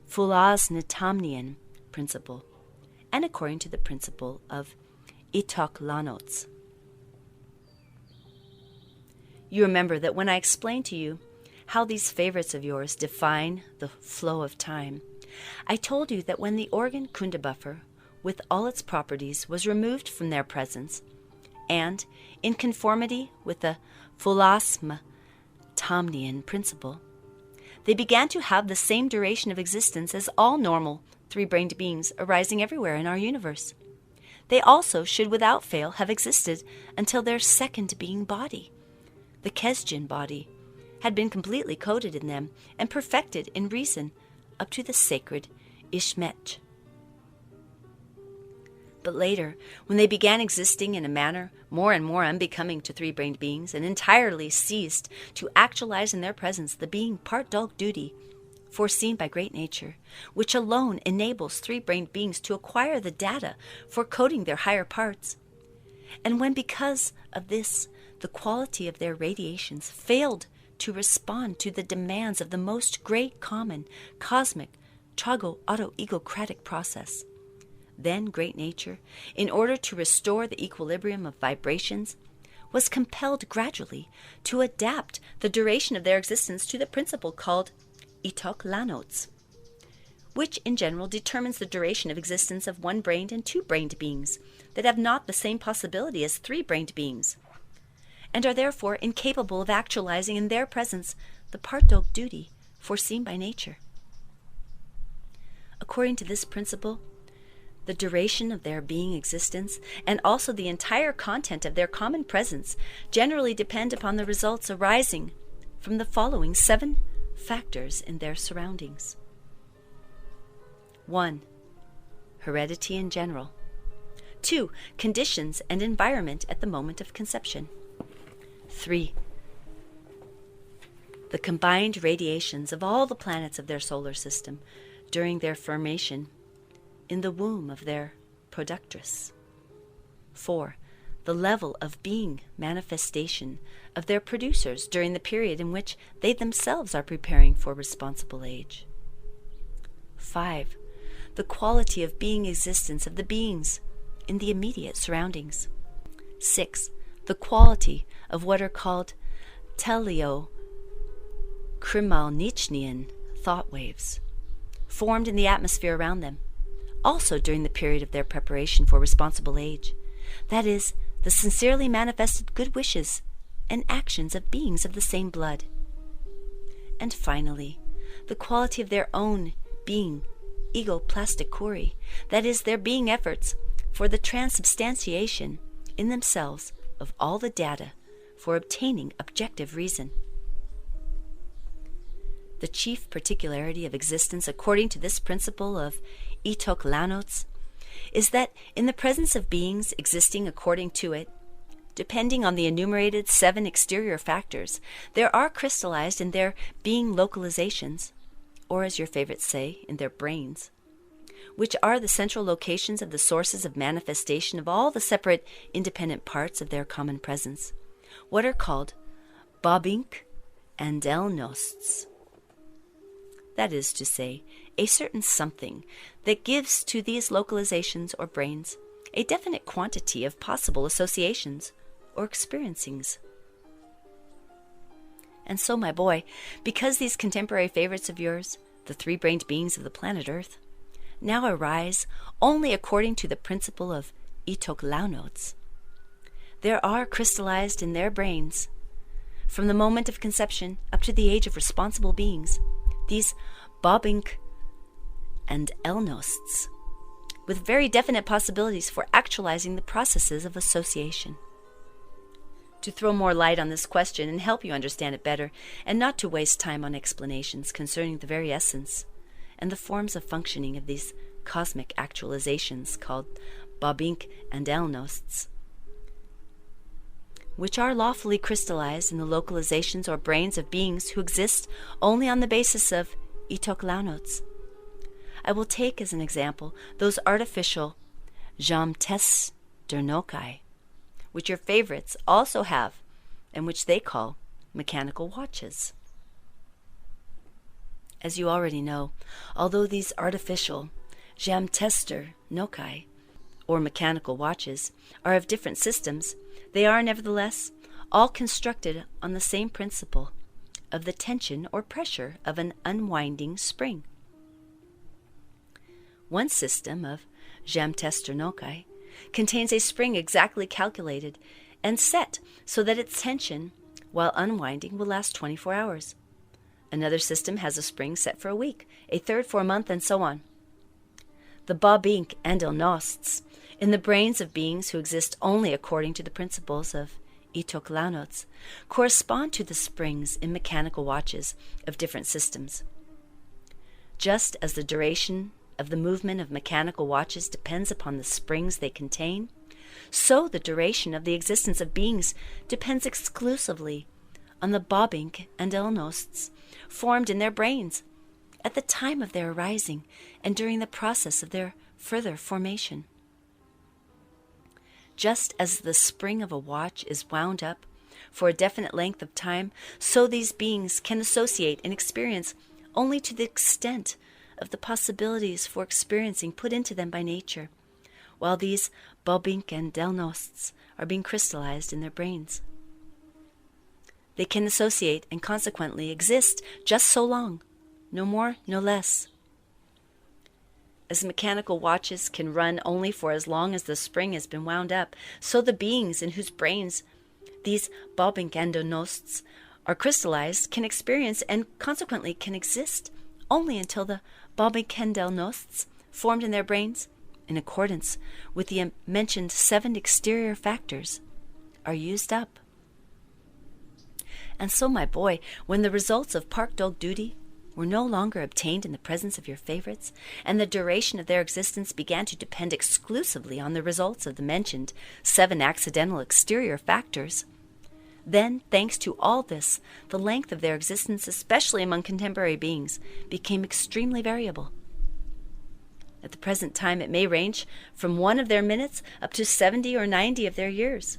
A: Fulas-Netamnian principle and according to the principle of Itoklanos. You remember that when I explained to you how these favorites of yours define the flow of time, I told you that when the organ Kundabuffer, with all its properties, was removed from their presence, and, in conformity with the Fulas-Netamnian principle, they began to have the same duration of existence as all normal three-brained beings arising everywhere in our universe. They also should without fail have existed until their second being body, the Kesdjan body, had been completely coded in them and perfected in reason up to the sacred Ishmet. But later, when they began existing in a manner more and more unbecoming to three-brained beings and entirely ceased to actualize in their presence the being part dog duty foreseen by great nature, which alone enables three-brained beings to acquire the data for coding their higher parts, and when because of this the quality of their radiations failed to respond to the demands of the most great common cosmic trago-auto-egocratic process, then great nature, in order to restore the equilibrium of vibrations, was compelled gradually to adapt the duration of their existence to the principle called Itoklanos, which in general determines the duration of existence of one-brained and two-brained beings that have not the same possibility as three-brained beings, and are therefore incapable of actualizing in their presence the part dog duty foreseen by nature. According to this principle, the duration of their being existence and also the entire content of their common presence generally depend upon the results arising from the following 7 factors in their surroundings. 1. Heredity in general. 2. Conditions and environment at the moment of conception. 3. The combined radiations of all the planets of their solar system during their formation in the womb of their productress. 4. The level of being manifestation of their producers during the period in which they themselves are preparing for responsible age. 5. the quality of being existence of the beings in the immediate surroundings. 6. The quality of what are called teleo-krimalnichnian thought waves, formed in the atmosphere around them, also during the period of their preparation for responsible age. That is, the sincerely manifested good wishes and actions of beings of the same blood. And finally, the quality of their own being, ego-plasticuri, that is, their being efforts for the transubstantiation in themselves of all the data for obtaining objective reason. The chief particularity of existence according to this principle of itok launots is that in the presence of beings existing according to it, depending on the enumerated 7 exterior factors, there are crystallized in their being localizations, or as your favorites say, in their brains, which are the central locations of the sources of manifestation of all the separate independent parts of their common presence, what are called babink and elnosts. That is to say, a certain something that gives to these localizations or brains a definite quantity of possible associations or experiencings. And so, my boy, because these contemporary favorites of yours, the 3-brained beings of the planet Earth, now arise only according to the principle of itok launots, there are crystallized in their brains, from the moment of conception up to the age of responsible beings, these babink and elnosts, with very definite possibilities for actualizing the processes of association. To throw more light on this question and help you understand it better, and not to waste time on explanations concerning the very essence and the forms of functioning of these cosmic actualizations called babink and elnosts, which are lawfully crystallized in the localizations or brains of beings who exist only on the basis of itok launots. I will take as an example those artificial jamtesdernokai, which your favorites also have, and which they call mechanical watches. As you already know, although these artificial jamtesdernokai, or mechanical watches, are of different systems, they are nevertheless all constructed on the same principle of the tension or pressure of an unwinding spring. One system of jamtesdernokai contains a spring exactly calculated and set so that its tension, while unwinding, will last 24 hours. Another system has a spring set for a week, a third for a month, and so on. The babink and elnosts, in the brains of beings who exist only according to the principles of itok launots, correspond to the springs in mechanical watches of different systems. Just as the duration of the movement of mechanical watches depends upon the springs they contain, so the duration of the existence of beings depends exclusively on the babink and elnosts formed in their brains at the time of their arising and during the process of their further formation. Just as the spring of a watch is wound up for a definite length of time, so these beings can associate and experience only to the extent of the possibilities for experiencing put into them by nature, while these babink and elnosts are being crystallized in their brains. They can associate and consequently exist just so long, no more, no less. As mechanical watches can run only for as long as the spring has been wound up, so the beings in whose brains these babink and elnosts are crystallized can experience and consequently can exist only until the babink and elnosts formed in their brains, in accordance with the mentioned 7 exterior factors, are used up. And so, my boy, when the results of park dog duty were no longer obtained in the presence of your favorites, and the duration of their existence began to depend exclusively on the results of the mentioned 7 accidental exterior factors, then, thanks to all this, the length of their existence, especially among contemporary beings, became extremely variable. At the present time, it may range from 1 of their minutes up to 70 or 90 of their years.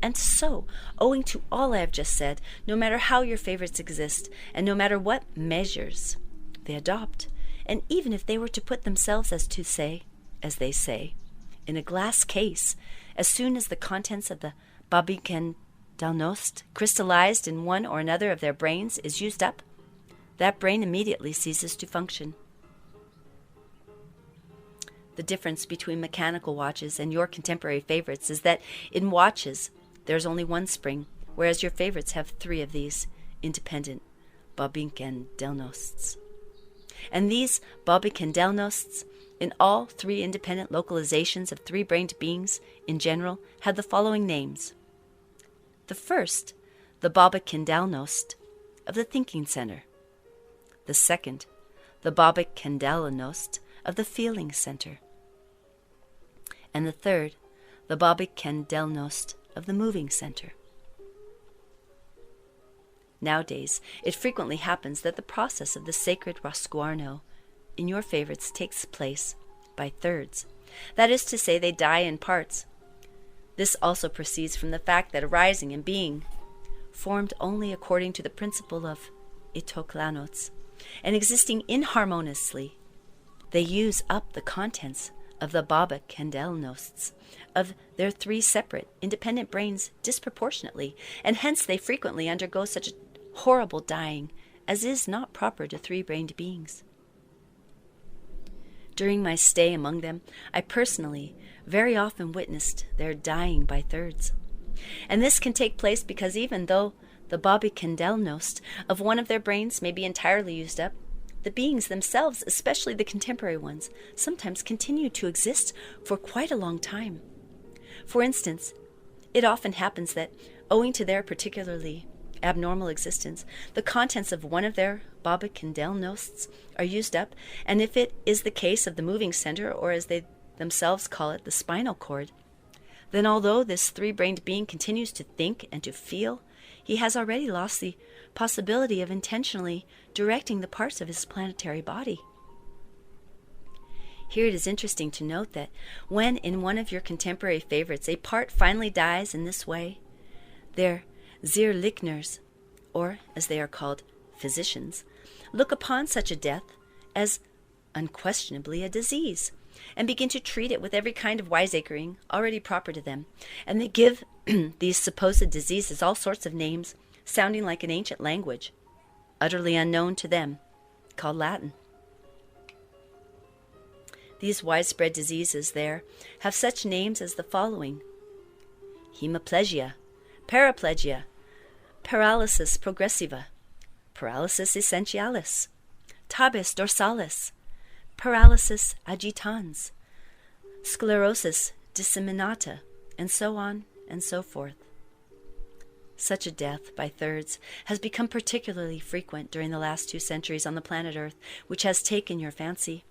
A: And so, owing to all I have just said, no matter how your favorites exist, and no matter what measures they adopt, And even if they were to put themselves, as they say, in a glass case, as soon as the contents of the Babiken Dalnost, crystallized in one or another of their brains, is used up, that brain immediately ceases to function. The difference between mechanical watches and your contemporary favorites is that in watches there's only one spring, whereas your favorites have 3 of these independent Babiken Dalnosts. And these Babiken Dalnosts, in all 3 independent localizations of 3-brained beings in general, had the following names. The first, the Babiken Dalnost of the thinking center. The second, the Babiken Dalnost of the feeling center. And the third, the Babiken Dalnost of the moving center. Nowadays, it frequently happens that the process of the sacred Rosguarno in your favorites takes place by thirds. That is to say, they die in parts. This also proceeds from the fact that arising and being, formed only according to the principle of itoklanots, and existing inharmoniously, they use up the contents of the Babiken Dalnosts of their 3 separate, independent brains disproportionately, and hence they frequently undergo such a horrible dying as is not proper to 3-brained beings. During my stay among them, I personally very often witnessed their dying by thirds. And this can take place because even though the Babiken Dalnost of one of their brains may be entirely used up, the beings themselves, especially the contemporary ones, sometimes continue to exist for quite a long time. For instance, it often happens that, owing to their particularly abnormal existence, the contents of one of their Babiken Dalnosts are used up, and if it is the case of the moving center, or as they themselves call it, the spinal cord, then although this 3-brained being continues to think and to feel, he has already lost the possibility of intentionally directing the parts of his planetary body. Here it is interesting to note that when in one of your contemporary favorites a part finally dies in this way, their Zierlichners, or as they are called, physicians, look upon such a death as unquestionably a disease, and begin to treat it with every kind of wiseacring already proper to them, and they give these supposed diseases all sorts of names sounding like an ancient language, utterly unknown to them, called Latin. These widespread diseases there have such names as the following: hemiplegia, paraplegia, paralysis progressiva, paralysis essentialis, tabes dorsalis, paralysis agitans, sclerosis disseminata, and so on and so forth. Such a death by thirds has become particularly frequent during the last 2 centuries on the planet Earth, which has taken your fancy.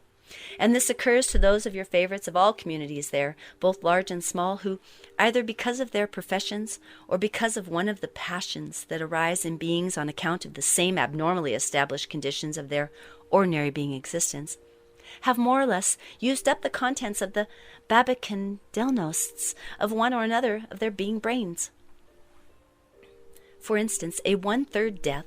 A: And this occurs to those of your favorites of all communities there, both large and small, who, either because of their professions or because of one of the passions that arise in beings on account of the same abnormally established conditions of their ordinary being existence, have more or less used up the contents of the Babiken Dalnosts of one or another of their being brains. For instance, a 1/3 death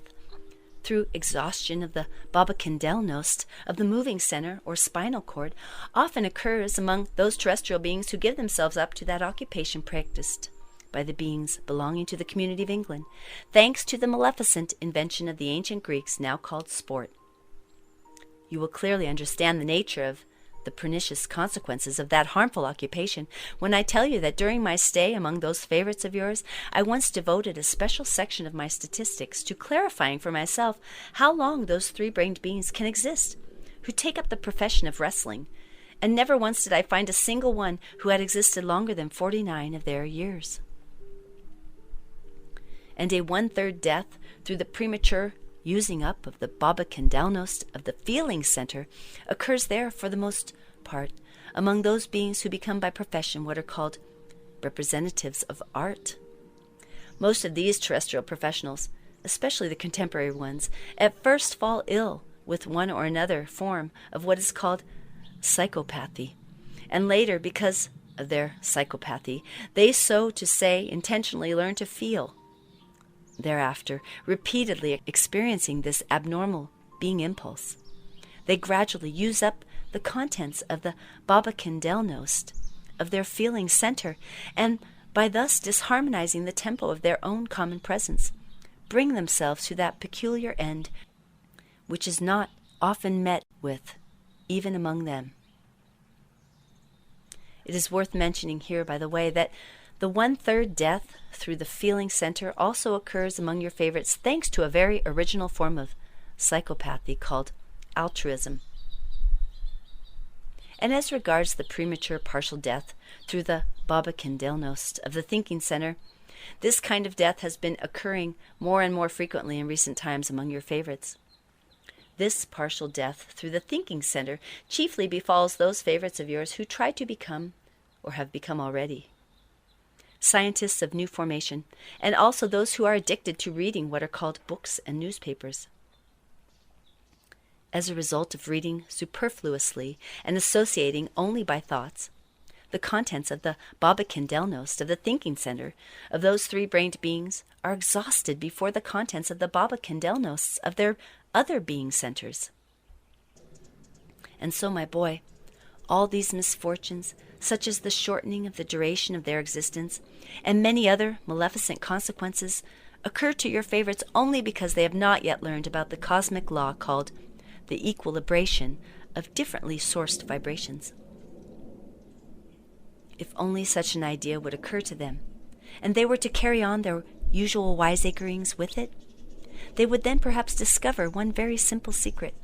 A: through exhaustion of the Babiken Dalnost of the moving center or spinal cord often occurs among those terrestrial beings who give themselves up to that occupation practiced by the beings belonging to the community of England, thanks to the maleficent invention of the ancient Greeks now called sport. You will clearly understand the nature of the pernicious consequences of that harmful occupation when I tell you that during my stay among those favorites of yours, I once devoted a special section of my statistics to clarifying for myself how long those 3-brained beings can exist who take up the profession of wrestling, and never once did I find a single one who had existed longer than 49 of their years. And a 1/3 death through the premature using up of the Babiken Dalnost of the feeling center occurs there for the most part among those beings who become by profession what are called representatives of art. Most of these terrestrial professionals, especially the contemporary ones, at first fall ill with one or another form of what is called psychopathy, and later, because of their psychopathy, they, so to say, intentionally learn to feel. Thereafter, repeatedly experiencing this abnormal being impulse, they gradually use up the contents of the Baba Kendelnost, of their feeling center, and by thus disharmonizing the tempo of their own common presence, bring themselves to that peculiar end which is not often met with, even among them. It is worth mentioning here, by the way, that the 1/3 death through the feeling center also occurs among your favorites thanks to a very original form of psychopathy called altruism. And as regards the premature partial death through the Baba Kendelnost of the thinking center, this kind of death has been occurring more and more frequently in recent times among your favorites. This partial death through the thinking center chiefly befalls those favorites of yours who try to become, or have become already, scientists of new formation, and also those who are addicted to reading what are called books and newspapers. As a result of reading superfluously and associating only by thoughts, the contents of the Baba Kendelnost of the thinking center of those three-brained beings are exhausted before the contents of the Baba Kendelnosts of their other being centers. And so, my boy, all these misfortunes, such as the shortening of the duration of their existence, and many other maleficent consequences, occur to your favorites only because they have not yet learned about the cosmic law called the equilibration of differently sourced vibrations. If only such an idea would occur to them, and they were to carry on their usual wiseacrings with it, they would then perhaps discover one very simple secret.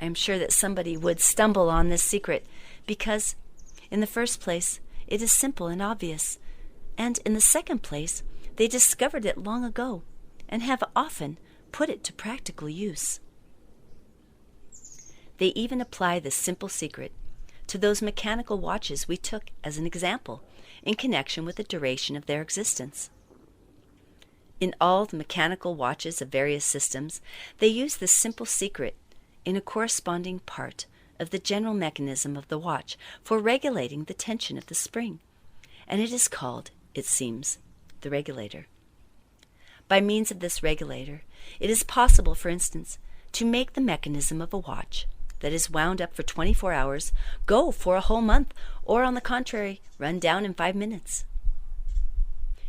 A: I am sure that somebody would stumble on this secret because, in the first place, it is simple and obvious, and in the second place, they discovered it long ago and have often put it to practical use. They even apply this simple secret to those mechanical watches we took as an example in connection with the duration of their existence. In all the mechanical watches of various systems, they use this simple secret in a corresponding part of the general mechanism of the watch for regulating the tension of the spring, and it is called, it seems, the regulator. By means of this regulator, it is possible, for instance, to make the mechanism of a watch that is wound up for 24 hours go for a whole month, or on the contrary, run down in 5 minutes.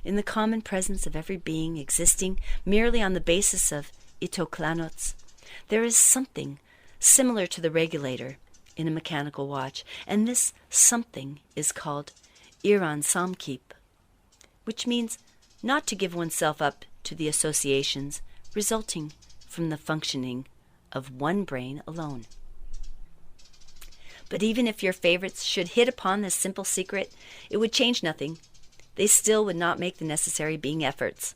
A: In the common presence of every being existing merely on the basis of itoklanots, there is something similar to the regulator in a mechanical watch, and this something is called Iran Samkeep, which means not to give oneself up to the associations resulting from the functioning of one brain alone. But even if your favorites should hit upon this simple secret, it would change nothing. They still would not make the necessary being efforts,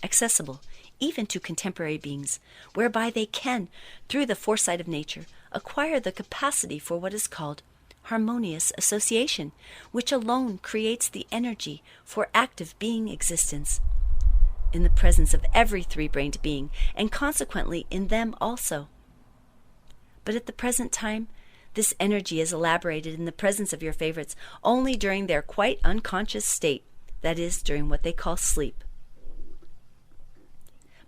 A: accessible even to contemporary beings, whereby they can, through the foresight of nature, acquire the capacity for what is called harmonious association, which alone creates the energy for active being existence in the presence of every three-brained being, and consequently in them also. But at the present time, this energy is elaborated in the presence of your favorites only during their quite unconscious state, that is, during what they call sleep.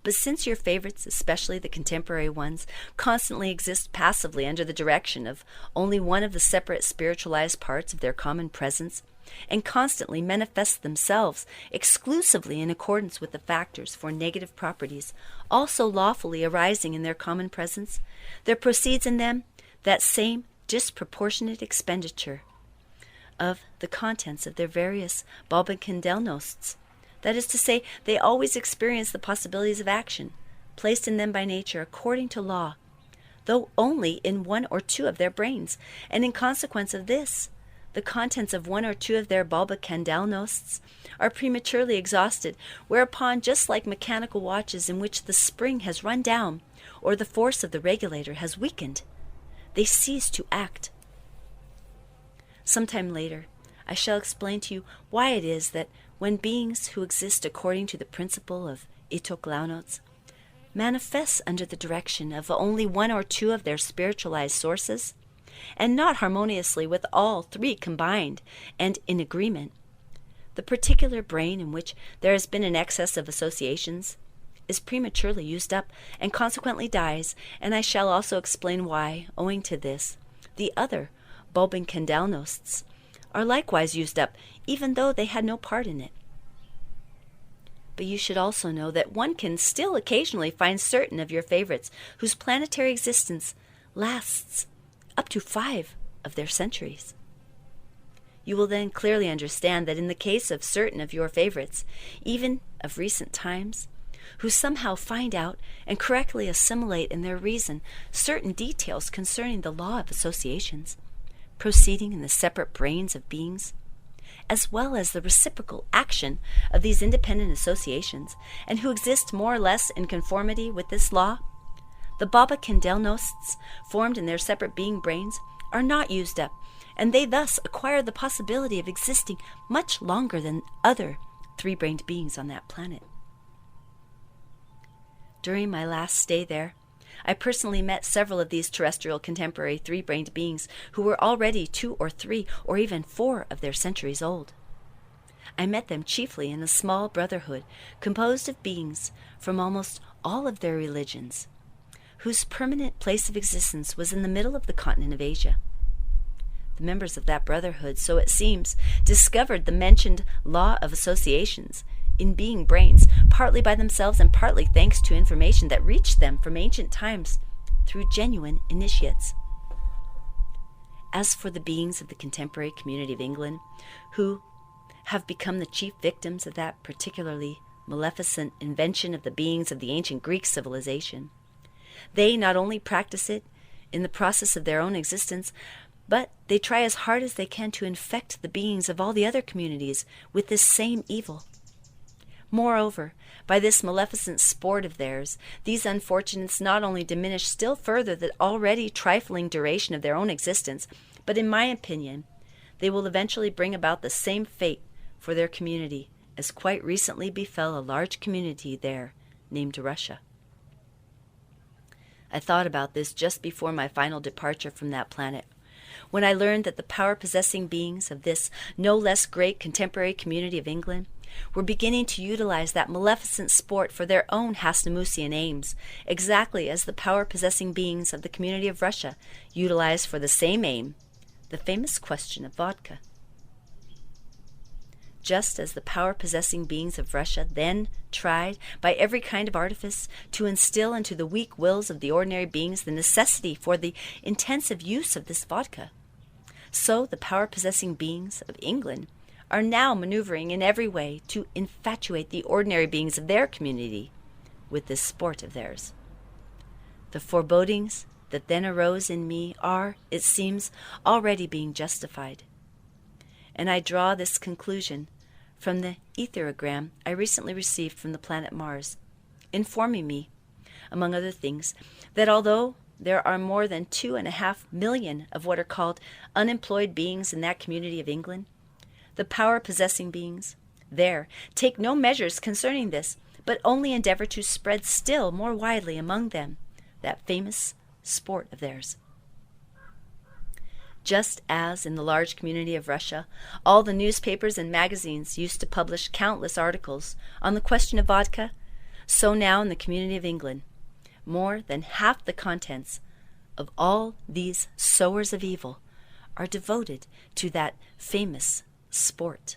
A: But since your favorites, especially the contemporary ones, constantly exist passively under the direction of only one of the separate spiritualized parts of their common presence, and constantly manifest themselves exclusively in accordance with the factors for negative properties, also lawfully arising in their common presence, there proceeds in them that same disproportionate expenditure of the contents of their various Balbenkendelnosts. That is to say, they always experience the possibilities of action, placed in them by nature according to law, though only in one or two of their brains, and in consequence of this, the contents of one or two of their Balbenkendelnosts are prematurely exhausted, whereupon, just like mechanical watches in which the spring has run down, or the force of the regulator has weakened, they cease to act. Sometime later, I shall explain to you why it is that when beings who exist according to the principle of itoklanots manifest under the direction of only one or two of their spiritualized sources, and not harmoniously with all three combined and in agreement, the particular brain in which there has been an excess of associations is prematurely used up and consequently dies, and I shall also explain why, owing to this, the other Bobenkendelnosts are likewise used up, even though they had no part in it. But you should also know that one can still occasionally find certain of your favorites whose planetary existence lasts up to 5 of their centuries. You will then clearly understand that in the case of certain of your favorites, even of recent times, who somehow find out and correctly assimilate in their reason certain details concerning the law of associations, proceeding in the separate brains of beings, as well as the reciprocal action of these independent associations, and who exist more or less in conformity with this law, the Bobenkendelnosts formed in their separate being brains are not used up, and they thus acquire the possibility of existing much longer than other 3-brained beings on that planet. During my last stay there, I personally met several of these terrestrial contemporary 3-brained beings who were already 2 or 3 or even 4 of their centuries old. I met them chiefly in a small brotherhood composed of beings from almost all of their religions, whose permanent place of existence was in the middle of the continent of Asia. The members of that brotherhood, so it seems, discovered the mentioned law of associations in being brains, partly by themselves and partly thanks to information that reached them from ancient times through genuine initiates. As for the beings of the contemporary community of England, who have become the chief victims of that particularly maleficent invention of the beings of the ancient Greek civilization, they not only practice it in the process of their own existence, but they try as hard as they can to infect the beings of all the other communities with this same evil. Moreover, by this maleficent sport of theirs, these unfortunates not only diminish still further the already trifling duration of their own existence, but in my opinion, they will eventually bring about the same fate for their community as quite recently befell a large community there named Russia. I thought about this just before my final departure from that planet, when I learned that the power-possessing beings of this no less great contemporary community of England were beginning to utilize that maleficent sport for their own Hasnamusian aims, exactly as the power-possessing beings of the community of Russia utilize for the same aim the famous question of vodka. Just as the power-possessing beings of Russia then tried, by every kind of artifice, to instill into the weak wills of the ordinary beings the necessity for the intensive use of this vodka, so the power-possessing beings of England are now maneuvering in every way to infatuate the ordinary beings of their community with this sport of theirs. The forebodings that then arose in me are, it seems, already being justified, and I draw this conclusion from the etherogram I recently received from the planet Mars, informing me, among other things, that although there are more than 2.5 million of what are called unemployed beings in that community of England, the power-possessing beings there take no measures concerning this, but only endeavor to spread still more widely among them that famous sport of theirs. Just as in the large community of Russia, all the newspapers and magazines used to publish countless articles on the question of vodka, so now in the community of England, more than half the contents of all these sowers of evil are devoted to that famous sport.